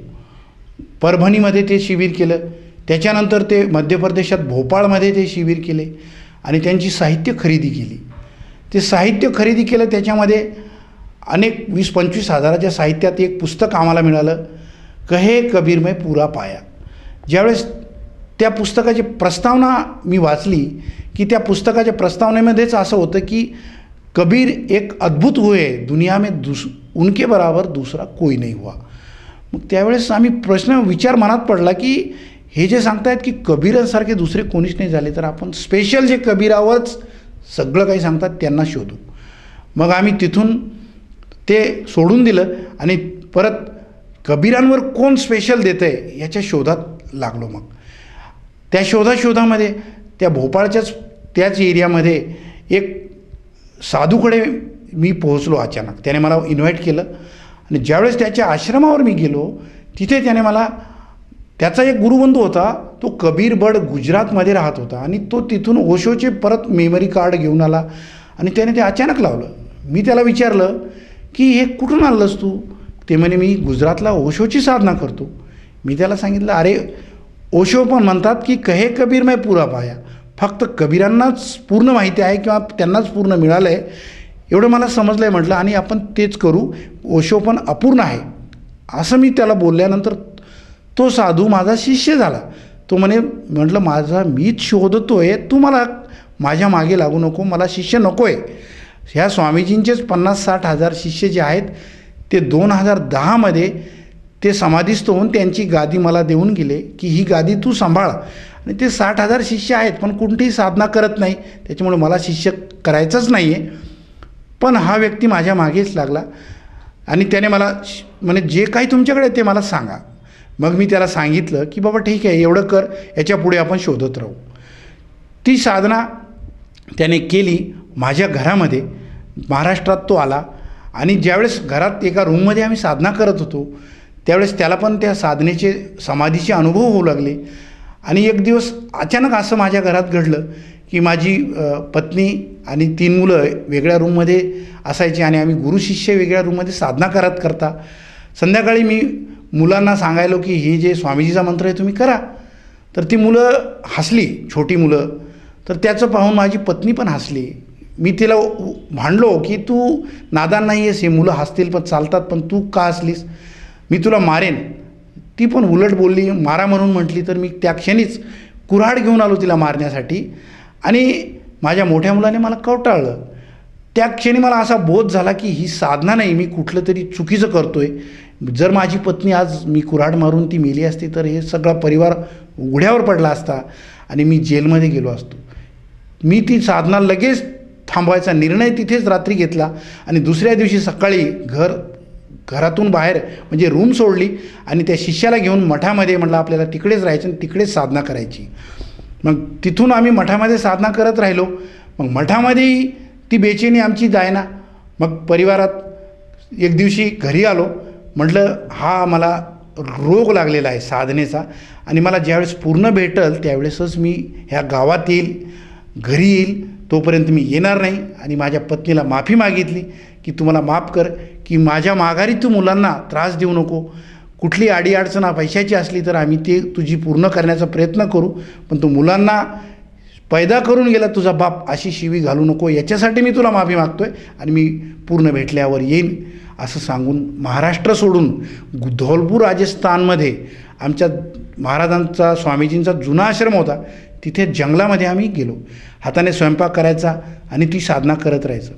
परभणीमध्ये ते शिबिर केलं. त्याच्यानंतर ते मध्य प्रदेशात भोपाळमध्ये ते शिबिर केले आणि त्यांची साहित्य खरेदी केली. ते साहित्य खरेदी केलं, त्याच्यामध्ये अनेक 20-25 हजाराच्या साहित्यात एक पुस्तक आम्हाला मिळालं, कहे कबीर मैं पूरा पाया. ज्यावेळेस त्या पुस्तकाची प्रस्तावना मी वाचली की त्या पुस्तकाच्या प्रस्तावनेमध्येच असं होतं की कबीर एक अद्भुत हुए, दुनिया में उनके बराबर दूसरा कोई नहीं हुआ. मग त्यावेळेस विचार मनात पडला की हे जे सांगतायत की कबीरांसारखे दुसरे कोणीच नाही झाले, तर आपण स्पेशल जे कबीरावरच सगळं काही सांगतात त्यांना शोधू. मग आम्ही तिथून ते सोडून दिलं आणि परत कबीरांवर कोण स्पेशल देतं आहे याच्या शोधात लागलो. मग त्या शोधामध्ये त्या भोपाळच्याच त्याच एरियामध्ये एक साधूकडे मी पोहोचलो अचानक. त्याने मला इन्व्हाइट केलं आणि ज्यावेळेस त्याच्या आश्रमावर मी गेलो तिथे त्याने त्याचा एक गुरुबंधू होता, तो कबीर बड गुजरातमध्ये राहत होता आणि तो तिथून ओशोचे परत मेमरी कार्ड घेऊन आला आणि त्याने ते अचानक लावलं. मी त्याला विचारलं की हे कुठून आणलंस तू? ते म्हणे मी गुजरातला ओशोची साधना करतो. मी त्याला सांगितलं अरे ओशो पण म्हणतात की कहे कबीर मैं पूरा पाया, फक्त कबीरांनाच पूर्ण माहिती आहे किंवा त्यांनाच पूर्ण मिळालं आहे, एवढं मला समजलं आहे म्हटलं, आणि आपण तेच करू, ओशो पण अपूर्ण आहे असं मी त्याला बोलल्यानंतर तो साधू माझा शिष्य झाला. तो म्हटलं माझा मीच शोधतो आहे, तू मला माझ्या मागे लागू नको, मला शिष्य नको आहे. ह्या स्वामीजींचेच 50-60 हजार शिष्य जे आहेत ते 2010मध्ये ते समाधीस्थ होऊन त्यांची गादी मला देऊन गेले की ही गादी तू सांभाळ. आणि ते 60,000 शिष्य आहेत पण कोणतीही साधना करत नाही, त्याच्यामुळे मला शिष्य करायचंच नाही आहे. पण हा व्यक्ती माझ्या मागेच लागला आणि त्याने मला म्हणजे जे काही तुमच्याकडे ते मला सांगा. मग मी त्याला सांगितलं की बाबा ठीक आहे, एवढं कर, याच्या पुढे आपण शोधत राहू. ती साधना त्याने केली माझ्या घरामध्ये. महाराष्ट्रात तो आला आणि ज्यावेळेस घरात एका रूममध्ये आम्ही साधना करत होतो त्यावेळेस त्याला पण त्या साधनेचे समाधीचे अनुभव होऊ लागले. आणि एक दिवस अचानक असं माझ्या घरात घडलं की माझी पत्नी आणि 3 मुलं वेगळ्या रूममध्ये असायची आणि आम्ही गुरुशिष्य वेगळ्या रूममध्ये साधना करता संध्याकाळी मी मुलांना सांगायलो की हे जे स्वामीजीचा मंत्र आहे तुम्ही करा. तर ती मुलं हसली, छोटी मुलं. तर त्याचं पाहून माझी पत्नी पण हसली. मी तिला भांडलो की तू नादान नाही आहेस, हे मुलं हसतील पण चालतात, पण तू का हसलीस, मी तुला मारेन. ती पण उलट बोलली, मारा म्हणून म्हटली. तर मी त्या क्षणीच कुऱ्हाड घेऊन आलो तिला मारण्यासाठी आणि माझ्या मोठ्या मुलाने मला कवटाळलं. त्या क्षणी मला असा बोध झाला की ही साधना नाही, मी कुठलं तरी चुकीचं करतो आहे. जर माझी पत्नी आज मी कुऱ्हाड मारून ती मेली असती तर हे सगळा परिवार उघड्यावर पडला असता आणि मी जेलमध्ये गेलो असतो. मी ती साधना लगेच थांबवायचा निर्णय तिथेच रात्री घेतला आणि दुसऱ्या दिवशी सकाळी घरातून बाहेर म्हणजे रूम सोडली आणि त्या शिष्याला घेऊन मठामध्ये म्हटलं आपल्याला तिकडेच राहायचं आणि तिकडेच साधना करायची. मग तिथून आम्ही मठामध्ये साधना करत राहिलो. मग मठामध्ये ती बेचैनी आमची जायना. मग परिवारात एक दिवशी घरी आलो, म्हटलं हा मला रोग लागलेला आहे साधनेचा आणि मला ज्यावेळेस पूर्ण भेटल त्यावेळेसच मी ह्या गावात येईल, घरी येईल, तोपर्यंत मी येणार नाही. आणि माझ्या पत्नीला माफी मागितली की तू मला माफ कर, की माझ्या माघारी तू मुलांना त्रास देऊ नको, कुठली अडीअडचण पैशाची असली तर आम्ही ते तुझी पूर्ण करण्याचा प्रयत्न करू, पण तू मुलांना पैदा करून गेला तुझा बाप अशी शिवी घालू नको, याच्यासाठी मी तुला माफी मागतो आहे आणि मी पूर्ण भेटल्यावर येईन असं सांगून महाराष्ट्र सोडून धौलपूर राजस्थानमध्ये आमच्या महाराजांचा स्वामीजींचा जुना आश्रम होता, तिथे जंगलामध्ये आम्ही गेलो. हाताने स्वयंपाक करायचा आणि ती साधना करत राहायचं.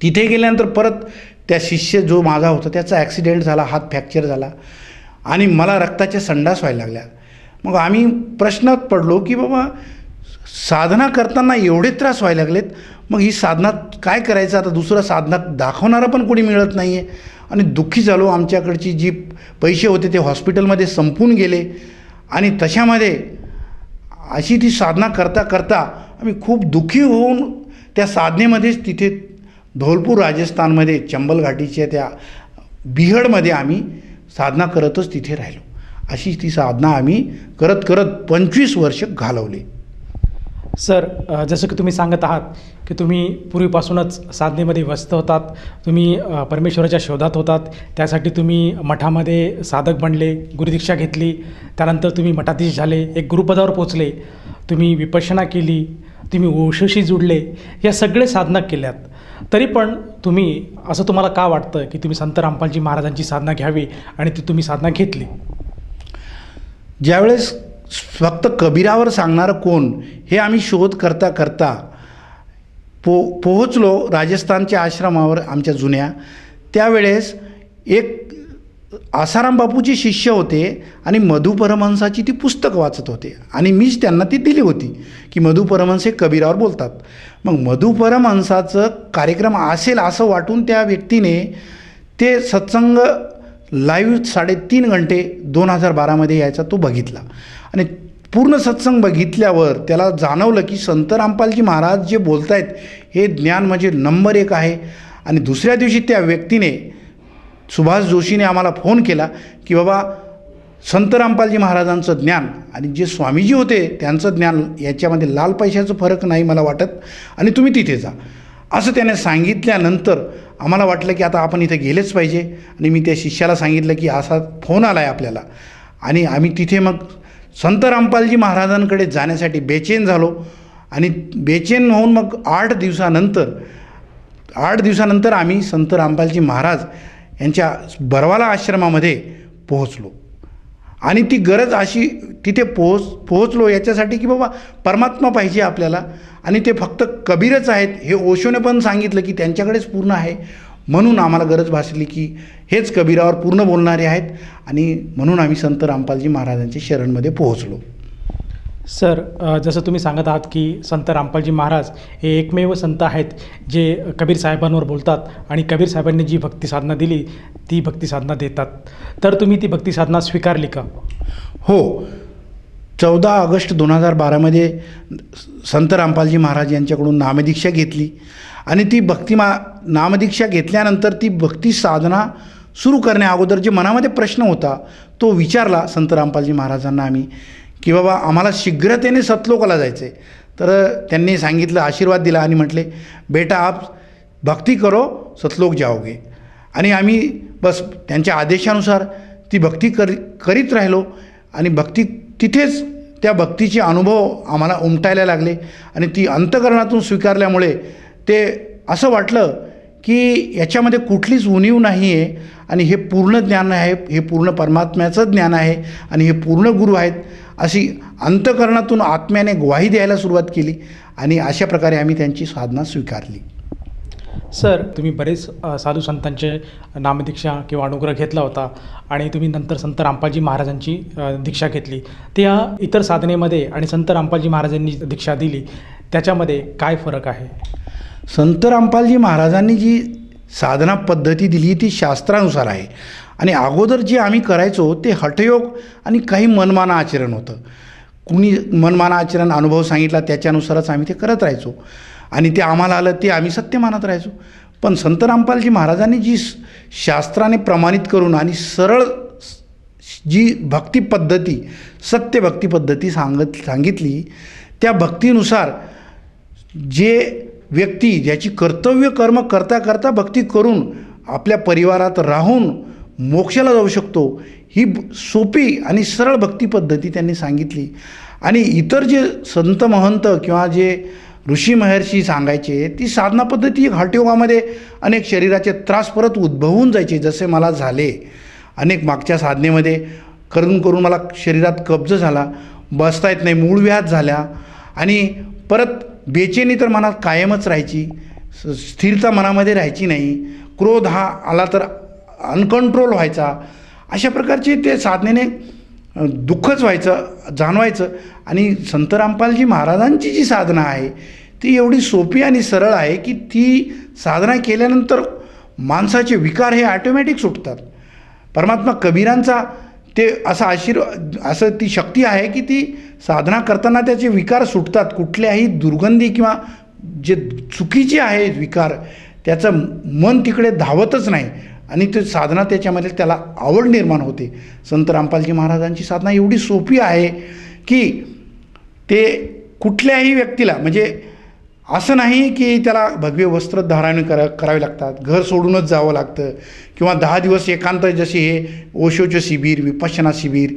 तिथे गेल्यानंतर परत त्या शिष्य जो माझा होता त्याचा ॲक्सिडेंट झाला, हात फ्रॅक्चर झाला आणि मला रक्ताच्या संडास व्हायला लागल्या. मग आम्ही प्रश्नात पडलो की बाबा साधना करताना एवढे त्रास व्हायला लागलेत, मग ही साधना काय करायचं आता, दुसरं साधना दाखवणारा पण कोणी मिळत नाही आहे. आणि दुःखी झालो. आमच्याकडची जी पैसे होते ते हॉस्पिटलमध्ये संपून गेले आणि तशामध्ये अशी ती साधना करता करता आम्ही खूप दुःखी होऊन त्या साधनेमध्येच तिथे धौलपूर राजस्थानमध्ये चंबल घाटीच्या त्या बिहडमध्ये आम्ही साधना करतच तिथे राहिलो. अशी ती साधना आम्ही करत करत 25 वर्ष घालवली. सर, जसं की तुम्ही सांगत आहात की तुम्ही पूर्वीपासूनच साधनेमध्ये व्यस्त होतात, तुम्ही परमेश्वराच्या शोधात होतात, त्यासाठी तुम्ही मठामध्ये साधक बनले, गुरुदीक्षा घेतली, त्यानंतर तुम्ही मठाधीश झाले, एक गुरुपदावर पोचले, तुम्ही विपश्यना केली, तुम्ही ओशोशी जुडले, या सगळे साधना केल्यात. तरी पण तुम्ही असं तुम्हाला का वाटतं की तुम्ही संत रामपालजी महाराजांची साधना घ्यावी आणि ती तुम्ही साधना घेतली? ज्यावेळेस फक्त कबीरावर सांगणारं कोण हे आम्ही शोध करता करता पोहोचलो राजस्थानच्या आश्रमावर आमच्या जुन्या. त्यावेळेस एक आसाराम बापूचे शिष्य होते आणि मधु परमहंसाची ती पुस्तकं वाचत होते आणि मीच त्यांना ती दिली होती की मधु परमहंस हे कबीरावर बोलतात. मग मधु परमहंसाचं कार्यक्रम असेल असं वाटून त्या व्यक्तीने ते सत्संग लाईव्ह 3.5 घंटे 2012मध्ये यायचा तो बघितला आणि पूर्ण सत्संग बघितल्यावर त्याला जाणवलं की संत रामपालजी महाराज जे बोलत आहेत हे ज्ञान म्हणजे नंबर 1 आहे. आणि दुसऱ्या दिवशी त्या व्यक्तीने सुभाष जोशीने आम्हाला फोन केला की बाबा संत रामपालजी महाराजांचं ज्ञान आणि जे स्वामीजी होते त्यांचं ज्ञान याच्यामध्ये लाल पैशाचं फरक नाही मला वाटत आणि तुम्ही तिथे जा असं त्याने सांगितल्यानंतर आम्हाला वाटलं की आता आपण इथे गेलेच पाहिजे. आणि मी त्या शिष्याला सांगितलं की असा फोन आला आहे आपल्याला आणि आम्ही तिथे मग संत रामपालजी महाराजांकडे जाण्यासाठी बेचैन झालो आणि बेचैन होऊन मग 8 दिवसानंतर 8 दिवसानंतर आम्ही संत रामपालजी महाराज यांच्या बरवाला आश्रमामध्ये पोहोचलो. आणि ती गरज अशी तिथे पोहोचलो याच्यासाठी की बाबा परमात्मा पाहिजे आपल्याला, आणि ते फक्त कबीरच आहेत हे ओशोने पण सांगितलं की त्यांच्याकडेच पूर्ण आहे. म्हणून आम्हाला गरज भासली की हेच कबीरावर पूर्ण बोलणारे आहेत, आणि म्हणून आम्ही संत रामपालजी महाराजांच्या शरणमध्ये पोहोचलो. सर, जसं तुम्ही सांगत आहात की संत रामपालजी महाराज हे एकमेव संत आहेत जे कबीर साहेबांवर बोलतात आणि कबीर साहेबांनी जी भक्ती साधना दिली ती भक्ती साधना देतात. तर तुम्ही ती भक्ती साधना स्वीकारली का? हो, 14 ऑगस्ट 2012मध्ये संत रामपालजी महाराज यांच्याकडून नामदीक्षा घेतली, आणि ती नामदीक्षा घेतल्यानंतर ती भक्ती साधना सुरू करण्या अगोदर जे मनामध्ये प्रश्न होता तो विचारला संत रामपालजी महाराजांना आम्ही की बाबा आम्हाला शीघ्रतेने सतलोकाला जायचं आहे. तर त्यांनी सांगितलं, आशीर्वाद दिला आणि म्हटले बेटा आप भक्ती करो सतलोक जाओगे. आणि आम्ही बस त्यांच्या आदेशानुसार ती भक्ती करीत राहिलो, आणि भक्ती तिथेच त्या भक्तीचे अनुभव आम्हाला उमटायला लागले, आणि ती अंतःकरणातून स्वीकारल्यामुळे ते असं वाटलं की याच्यामध्ये कुठलीच उणीव नाही आहे, आणि हे पूर्ण ज्ञान आहे, हे पूर्ण परमात्म्याचं ज्ञान आहे, आणि हे पूर्ण गुरु आहेत, अशी अंतःकरणातून आत्म्याने ग्वाही द्यायला सुरुवात केली, आणि अशा प्रकारे आम्ही त्यांची साधना स्वीकारली. सर, तुम्ही बरेच साधू संतांचे नामदीक्षा किंवा अनुग्रह घेतला होता, आणि तुम्ही नंतर संत रामपालजी महाराजांची दीक्षा घेतली. त्या इतर साधनेमध्ये आणि संत रामपालजी महाराजांनी दीक्षा दिली त्याच्यामध्ये काय फरक आहे? संत रामपालजी महाराजांनी जी साधना पद्धती दिली ती शास्त्रानुसार आहे, आणि अगोदर जे आम्ही करायचो ते हठयोग आणि काही मनमाना आचरण होतं. कुणी मनमाना आचरण अनुभव सांगितला त्याच्यानुसारच आम्ही ते करत राहायचो, आणि ते आम्हाला आलं ते आम्ही सत्य मानत राहायचो. पण संत रामपालजी महाराजांनी जी शास्त्राने प्रमाणित करून आणि सरळ जी भक्ती पद्धती, सत्य भक्ती पद्धती सांगितली, त्या भक्तीनुसार जे व्यक्ती ज्याची कर्तव्य कर्म करता करता भक्ती करून आपल्या परिवारात राहून मोक्षाला जाऊ शकतो, ही सोपी आणि सरळ भक्ती पद्धती त्यांनी सांगितली. आणि इतर जे संत महंत किंवा जे ऋषी महर्षी सांगायचे ती साधना पद्धती हठयोगामध्ये अनेक शरीराचे त्रास परत उद्भवून जायचे, जसे मला झाले. अनेक मागच्या साधनेमध्ये करून करून मला शरीरात कब्ज झाला, बसता येत नाही, मूळ व्याध झाल्या, आणि परत बेचैनी तर मनात कायमच राहायची, स्थिरता मनामध्ये राहायची नाही, क्रोध हा आला तर अनकंट्रोल व्हायचा. अशा प्रकारचे ते साधनेने दुःखच व्हायचं, जाणवायचं. आणि संत रामपालजी महाराजांची जी साधना आहे ती एवढी सोपी आणि सरळ आहे की ती साधना केल्यानंतर माणसाचे विकार हे ॲटोमॅटिक सुटतात. परमात्मा कबीरांचा ते असा असं ती शक्ती आहे की ती साधना करताना त्याचे विकार सुटतात. कुठल्याही दुर्गंधी किंवा जे चुकीचे आहे विकार त्याचं मन तिकडे धावतच नाही, आणि ते साधना त्याच्यामध्ये त्याला आवड निर्माण होते. संत रामपालजी महाराजांची साधना एवढी सोपी आहे की ते कुठल्याही व्यक्तीला, म्हणजे असं नाही की त्याला भगवे वस्त्र धारण करावे लागतात, घर सोडूनच जावं लागतं, किंवा 10 दिवस एकांत जसे हे ओशोचं शिबिर, विपश्यना शिबिर,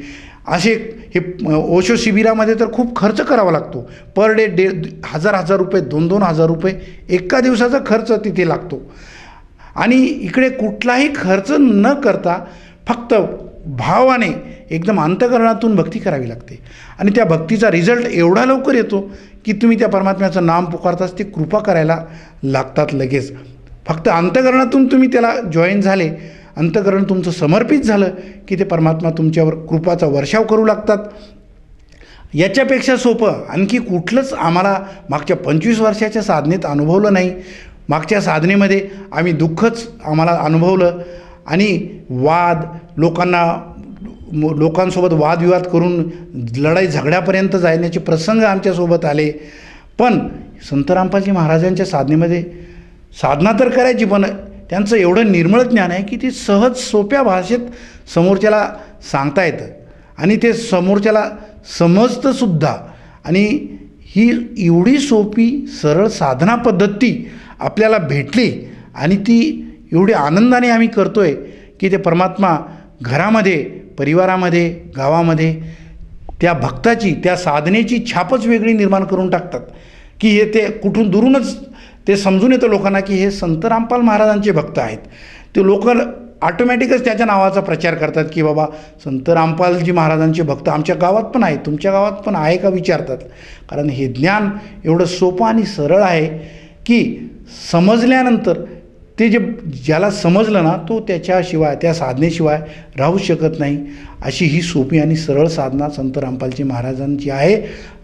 असे हे ओशो शिबिरामध्ये तर खूप खर्च करावा लागतो. पर डे 1,000 रुपये, 2,000 रुपये एका दिवसाचा खर्च तिथे लागतो. आणि इकडे कुठलाही खर्च न करता फक्त भावाने एकदम अंतःकरणातून भक्ती करावी लागते, आणि त्या भक्तीचा रिझल्ट एवढा लवकर येतो की तुम्ही त्या परमात्म्याचं नाम पुकारताच ते कृपा करायला लागतात लगेच. फक्त अंतःकरणातून तुम्ही त्याला जॉईन झाले, अंतःकरण तुमचं समर्पित झालं की ते परमात्मा तुमच्यावर कृपाचा वर्षाव करू लागतात. याच्यापेक्षा सोपं आणखी कुठलंच आम्हाला मागच्या 25 वर्षाच्या साधनेत अनुभवलं नाही. मागच्या साधनेमध्ये आम्ही दुःखच आम्हाला अनुभवलं, आणि लोकांसोबत वादविवाद करून लढाई झगड्यापर्यंत जाण्याचे प्रसंग आमच्यासोबत आले. पण संत रामपालजी महाराजांच्या साधनेमध्ये साधना तर करायची, पण त्यांचं एवढं निर्मळ ज्ञान आहे की ते सहज सोप्या भाषेत समोरच्याला सांगता येतं, आणि ते समोरच्याला समजतंसुद्धा. आणि ही एवढी सोपी सरळ साधना पद्धती आपल्याला भेटली, आणि ती एवढी आनंदाने आम्ही करतो आहे की ते परमात्मा घरामध्ये, परिवारामध्ये, गावामध्ये त्या भक्ताची, त्या साधनेची छापच वेगळी निर्माण करून टाकतात की हे ते कुठून दुरूनच ते समजून येतं लोकांना की हे संत रामपाल महाराजांचे भक्त आहेत. ते लोक ऑटोमॅटिकच त्याच्या नावाचा प्रचार करतात की बाबा संत रामपालजी महाराजांचे भक्त आमच्या गावात पण आहेत, तुमच्या गावात पण आहे का विचारतात. कारण हे ज्ञान एवढं सोपं आणि सरळ आहे की समजल्यानंतर ते ज्याला समजलं ना तो त्याच्याशिवाय त्या साधनेशिवाय राहू शकत नाही. अशी ही सोपी आणि सरळ साधना संत रामपालजी महाराजांची आहे.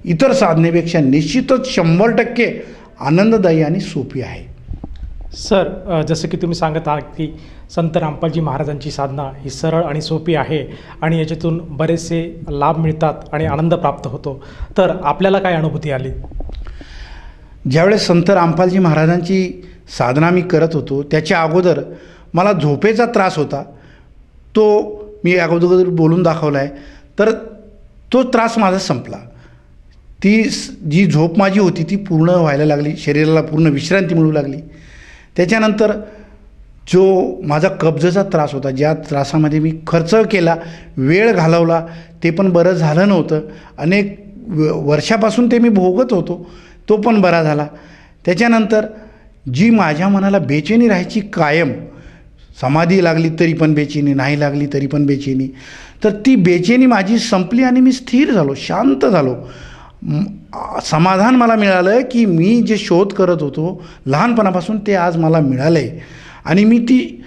इतर साधनेपेक्षा निश्चितच 100% आनंददायी आणि सोपी आहे. सर, जसं की तुम्ही सांगत आहात की संत रामपालजी महाराजांची साधना ही सरळ आणि सोपी आहे आणि याच्यातून बरेचसे लाभ मिळतात आणि आनंद प्राप्त होतो, तर आपल्याला काय अनुभूती आली? ज्यावेळेस संत रामपालजी महाराजांची साधना मी करत होतो त्याच्या अगोदर मला झोपेचा त्रास होता. तो मी अगोदर बोलून दाखवला आहे. तर तो त्रास माझा संपला. ती जी झोप माझी होती ती पूर्ण व्हायला लागली, शरीराला पूर्ण विश्रांती मिळू लागली. त्याच्यानंतर जो माझा कब्जेचा त्रास होता, ज्या त्रासामध्ये मी खर्च केला, वेळ घालवला, ते पण बरं झालं नव्हतं. अनेक वर्षापासून ते मी भोगत होतो, तो पण बरा झाला. त्याच्यानंतर जी माझ्या मनाला बेचैनी राहायची कायम, समाधी लागली तरी पण बेचैनी, नाही लागली तरी पण बेचैनी, तर ती बेचैनी माझी संपली आणि मी स्थिर झालो, शांत झालो. समाधान मला मिळालं की मी जे शोध करत होतो लहानपणापासून ते आज मला मिळालं आहे. आणि मी ती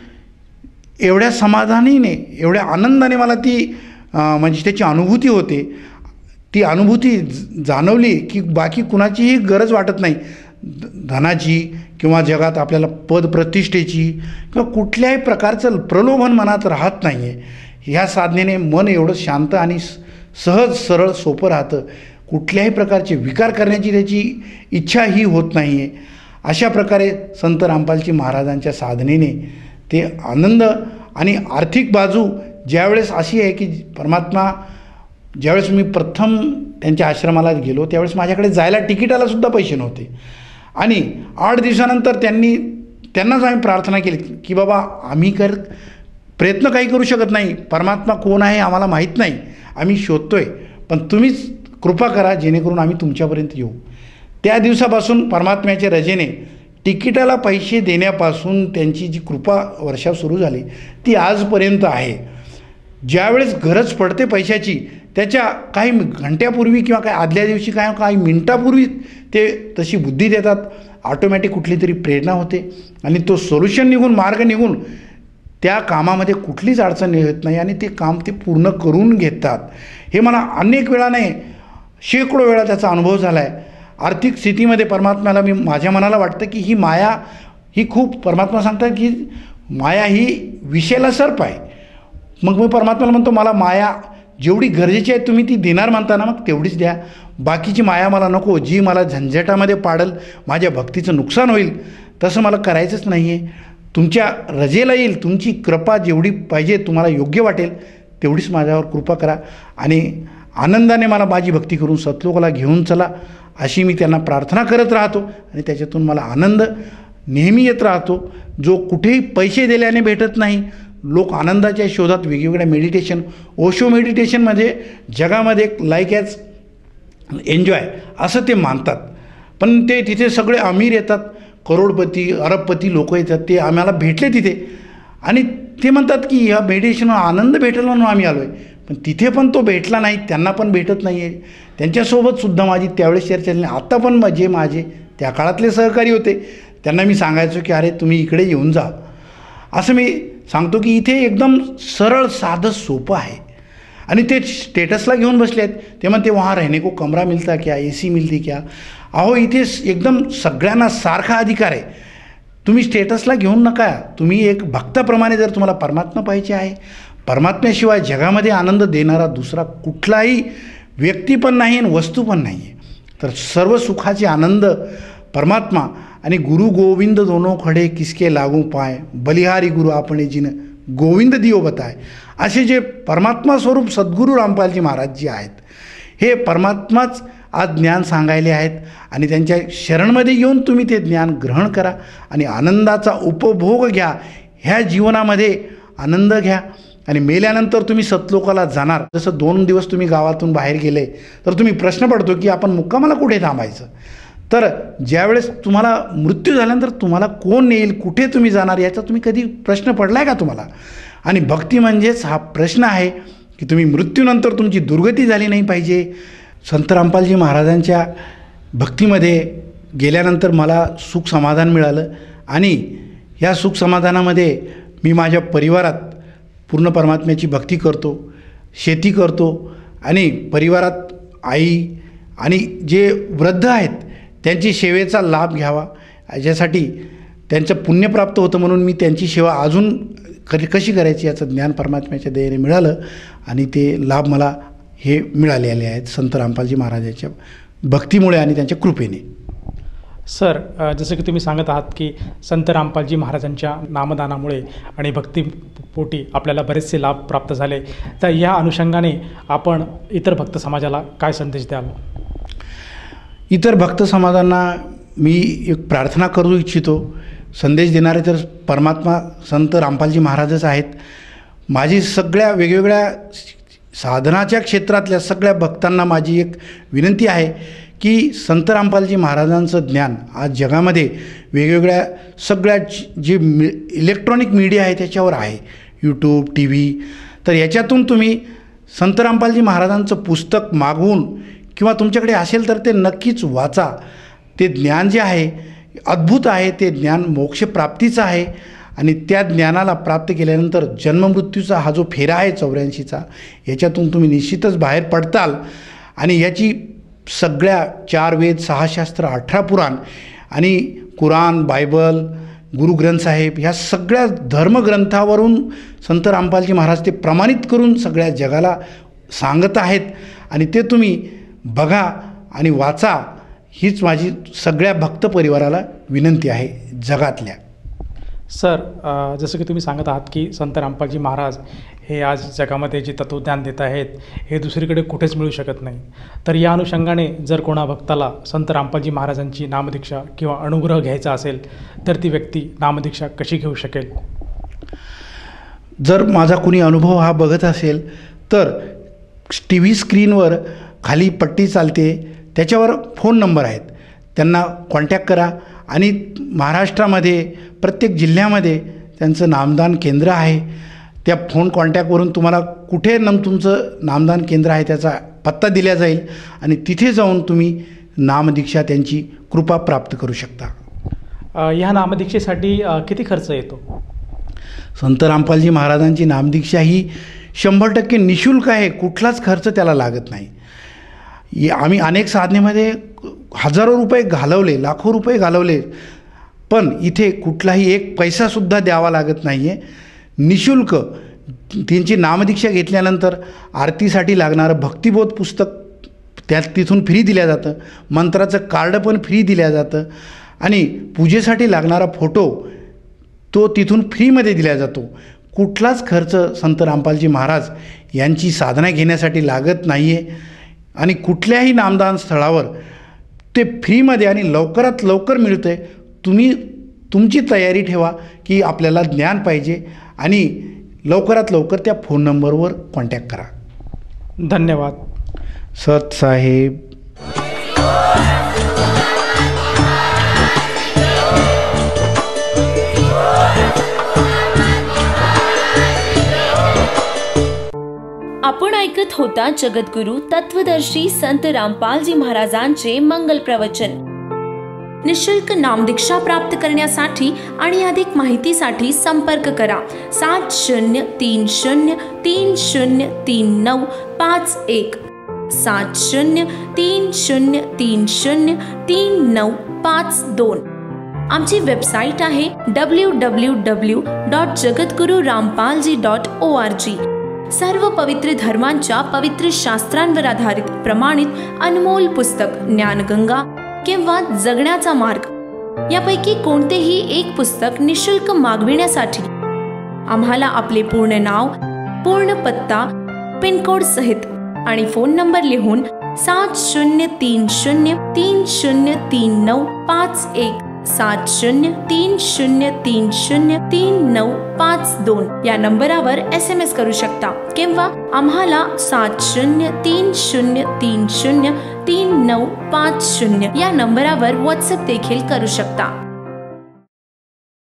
एवढ्या समाधानीने, एवढ्या आनंदाने मला ती म्हणजे त्याची अनुभूती होते. ती अनुभूती जाणवली की बाकी कुणाचीही गरज वाटत नाही, धनाची किंवा जगात आपल्याला पद प्रतिष्ठेची किंवा कुठल्याही प्रकारचं प्रलोभन मनात राहत नाही आहे. ह्या साधनेने मन एवढं शांत आणि सहज सरळ सोपं राहतं. कुठल्याही प्रकारचे विकार करण्याची त्याची इच्छाही होत नाही आहे. अशा प्रकारे संत रामपालजी महाराजांच्या साधनेने ते आनंद आणि आर्थिक बाजू ज्यावेळेस अशी आहे की परमात्मा, ज्यावेळेस मी प्रथम त्यांच्या आश्रमाला गेलो त्यावेळेस माझ्याकडे जायला तिकिटालासुद्धा पैसे नव्हते. आणि 8 दिवसानंतर त्यांनाच आम्ही प्रार्थना केली की बाबा आम्ही प्रयत्न काही करू शकत नाही, परमात्मा कोण आहे आम्हाला माहीत नाही, आम्ही शोधतोय, पण तुम्हीच कृपा करा जेणेकरून आम्ही तुमच्यापर्यंत येऊ. त्या दिवसापासून परमात्म्याच्या रजेने तिकिटाला पैसे देण्यापासून त्यांची जी कृपा वर्षा सुरू झाली ती आजपर्यंत आहे. ज्यावेळेस गरज पडते पैशाची त्याच्या काही घंट्यापूर्वी किंवा काही आदल्या दिवशी काही मिनटापूर्वी ते तशी बुद्धी देतात. ऑटोमॅटिक कुठली तरी प्रेरणा होते आणि तो सोल्युशन निघून, मार्ग निघून त्या कामामध्ये कुठलीच अडचण येत नाही आणि ते काम ते पूर्ण करून घेतात. हे मला अनेक वेळा नाही, शेकडो वेळा त्याचा अनुभव झाला आहे. आर्थिक स्थितीमध्ये परमात्म्याला माझ्या मनाला वाटतं की ही माया ही खूप, परमात्मा सांगतात की माया ही विषयाला सर्प आहे. मग मी परमात्म्याला म्हणतो मला माया जेवढी गरजेची आहे तुम्ही ती देणार म्हणता ना, मग तेवढीच द्या, बाकीची माया मला नको, जी मला झंझटामध्ये पाडल, माझ्या भक्तीचं नुकसान होईल, तसं मला करायचंच नाही आहे. तुमच्या रजेला येईल, तुमची कृपा जेवढी पाहिजे तुम्हाला योग्य वाटेल तेवढीच माझ्यावर कृपा करा आणि आनंदाने मला माझी भक्ती करून सतलोकाला घेऊन चला, अशी मी त्यांना प्रार्थना करत राहतो आणि त्याच्यातून मला आनंद नेहमी येत राहतो, जो कुठेही पैसे दिल्याने भेटत नाही. लोक आनंदाच्या शोधात वेगवेगळ्या मेडिटेशन, ओशो मेडिटेशनमध्ये जगामध्ये एक लाईक ॲज एन्जॉय असं ते मानतात, पण ते तिथे सगळे अमीर येतात, करोडपती अरबपती लोक येतात, ते आम्हाला भेटले तिथे आणि ते म्हणतात की ह्या मेडिटेशनवर आनंद भेटेल म्हणून आम्ही आलो आहे. पण तिथे पण तो भेटला नाही, त्यांना पण भेटत नाही आहे. त्यांच्यासोबतसुद्धा माझी त्यावेळेस चर्चा झाली. आत्ता पण माझे त्या काळातले सहकारी होते, त्यांना मी सांगायचो की अरे तुम्ही इकडे येऊन जा, असं मी सांगतो की इथे एकदम सरळ साधं सोपं आहे. आणि ते स्टेटसला घेऊन बसले आहेत, ते म्हणते वहाँ रहने को कमरा मिलता क्या, AC मिलती क्या. अहो इथे एकदम सगळ्यांना सारखा अधिकार आहे. तुम्ही स्टेटसला घेऊन नका, तुम्ही एक भक्ताप्रमाणे जर तुम्हाला परमात्मा पाहिजे आहे, परमात्म्याशिवाय जगामध्ये आनंद देणारा दुसरा कुठलाही व्यक्ती पण नाही आणि वस्तू पण नाही आहे, तर सर्व सुखाचे आनंद परमात्मा आणि गुरु गोविंद दोनों खडे किसके लागू पाय, बलिहारी गुरु आपणे जिन गोविंद दियो बताय, असे जे परमात्मा स्वरूप सद्गुरू रामपालजी महाराज जी आहेत, हे परमात्माच आज ज्ञान सांगायले आहेत आणि त्यांच्या शरणमध्ये येऊन तुम्ही ते ज्ञान ग्रहण करा आणि आनंदाचा उपभोग घ्या. ह्या जीवनामध्ये आनंद घ्या आणि मेल्यानंतर तुम्ही सतलोकाला जाणार. जसं 2 दिवस तुम्ही गावातून बाहेर गेले तर तुम्ही प्रश्न पडतो की आपण मुक्कामाला कुठे थांबायचं, तर ज्यावेळेस तुम्हाला मृत्यू झाल्यानंतर तुम्हाला कोण नेईल, कुठे तुम्ही जाणार, याचा तुम्ही कधी प्रश्न पडला आहे का तुम्हाला? आणि भक्ती म्हणजेच हा प्रश्न आहे की तुम्ही मृत्यूनंतर तुमची दुर्गती झाली नाही पाहिजे. संत रामपालजी महाराजांच्या भक्तीमध्ये गेल्यानंतर मला सुख समाधान मिळालं आणि या सुख समाधानामध्ये मी माझ्या परिवारात पूर्ण परमात्म्याची भक्ती करतो, शेती करतो आणि परिवारात आई आणि जे वृद्ध आहेत त्यांची सेवेचा लाभ घ्यावा याच्यासाठी त्यांचं पुण्य प्राप्त होतं, म्हणून मी त्यांची सेवा अजून कशी करायची याचं ज्ञान परमात्म्याच्या दयेने मिळालं आणि ते लाभ मला हे मिळालेले आहेत संत रामपालजी महाराजांच्या भक्तीमुळे आणि त्यांच्या कृपेने. सर, जसं की तुम्ही सांगत आहात की संत रामपालजी महाराजांच्या नामदानामुळे आणि भक्तीपोटी आपल्याला बरेचसे लाभ प्राप्त झाले, तर या अनुषंगाने आपण इतर भक्त समाजाला काय संदेश द्याल? इतर भक्त समाजांना मी एक प्रार्थना करू इच्छितो. संदेश देणारे तर परमात्मा संत रामपालजी महाराजच आहेत. माझी सगळ्या वेगवेगळ्या साधनाच्या क्षेत्रातल्या सगळ्या भक्तांना माझी एक विनंती आहे की संत रामपालजी महाराजांचं ज्ञान आज जगामध्ये वेगवेगळ्या सगळ्या जे इलेक्ट्रॉनिक मीडिया आहे त्याच्यावर आहे, यूट्यूब, टी व्ही. तर याच्यातून तुम्ही संत रामपालजी महाराजांचं पुस्तक मागवून किंवा तुमच्याकडे असेल तर ते नक्कीच वाचा. ते ज्ञान जे आहे अद्भुत आहे, ते ज्ञान मोक्षप्राप्तीचं आहे आणि त्या ज्ञानाला प्राप्त केल्यानंतर जन्ममृत्यूचा हा जो फेरा आहे 84चा, याच्यातून तुम्ही निश्चितच बाहेर पडताल. आणि याची सगळ्या 4 वेद, 6 शास्त्र, 18 पुराण आणि कुराण, बायबल, गुरुग्रंथ साहेब ह्या सगळ्या धर्मग्रंथावरून संत रामपालजी महाराज ते प्रमाणित करून सगळ्या जगाला सांगत आहेत आणि ते तुम्ही बघा आणि वाचा. हीच माझी सगळ्या भक्त परिवाराला विनंती आहे जगातल्या. सर, जसं की तुम्ही सांगत आहात की संत रामपालजी महाराज हे आज जगामध्ये जे तत्त्वज्ञान देत आहेत हे दुसरीकडे कुठेच मिळू शकत नाही, तर या अनुषंगाने जर कोणा भक्ताला संत रामपालजी महाराजांची नामदीक्षा किंवा अनुग्रह घ्यायचा असेल तर ती व्यक्ती नामदीक्षा कशी घेऊ शकेल? जर माझा कुणी अनुभव हा बघत असेल तर टी व्ही स्क्रीनवर खाली पट्टी चालते, त्याच्यावर फोन नंबर आहेत, त्यांना कॉन्टॅक्ट करा आणि महाराष्ट्रामध्ये प्रत्येक जिल्ह्यामध्ये त्यांचं नामदान केंद्र आहे. त्या फोन कॉन्टॅक्टवरून तुम्हाला कुठे तुमचं नामदान केंद्र आहे त्याचा पत्ता दिला जाईल आणि तिथे जाऊन तुम्ही नामदीक्षा त्यांची कृपा प्राप्त करू शकता. ह्या नामदीक्षेसाठी किती खर्च येतो? संत रामपालजी महाराजांची नामदीक्षा ही 100% निःशुल्क आहे, कुठलाच खर्च त्याला लागत नाही. आम्ही अनेक साधनेमध्ये हजारो रुपये घालवले, लाखो रुपये घालवले, पण इथे कुठलाही एक पैसासुद्धा द्यावा लागत नाही आहे. निःशुल्क त्यांची नामदीक्षा घेतल्यानंतर आरतीसाठी लागणारं भक्तिबोध पुस्तक तिथून फ्री दिलं जातं, मंत्राचं कार्ड पण फ्री दिलं जातं आणि पूजेसाठी लागणारा फोटो तो तिथून फ्रीमध्ये दिला जातो. कुठलाच खर्च संत रामपालजी महाराज यांची साधना घेण्यासाठी लागत नाही आहे आणि कुठल्याही नामदान स्थळावर ते फ्रीमध्ये आणि लवकरात लवकर मिळतं आहे. तुम्ही तुमची तयारी ठेवा की आपल्याला ज्ञान पाहिजे आणि लवकरात लवकर त्या फोन नंबरवर कॉन्टॅक्ट करा. धन्यवाद. सत साहेब. आपण ऐकत होता जगद्गुरु तत्वदर्शी संत रामपालजी महाराजांचे मंगल प्रवचन. निःशुल्क नामदीक्षा प्राप्त करण्यासाठी आणि अधिक माहितीसाठी संपर्क करा 7030303951 7030303952. आमची वेबसाईट आहे www.jagadgururampalji.org. सर्व पवित्र धर्मांच्या पवित्र शास्त्रांवर आधारित प्रमाणित अनमोल पुस्तक ज्ञानगंगा किंवा जगण्याचा मार्ग यापैकी कोणतेही एक पुस्तक निःशुल्क मागविण्यासाठी आम्हाला आपले पूर्ण नाव, पूर्ण पत्ता, पिनकोड सहित आणि फोन नंबर लिहून 7030303951 7030303952 या नंबरावर SMS करू शकता किंवा आम्हाला 7030303950 या नंबरावर WhatsApp देखील करू शकता.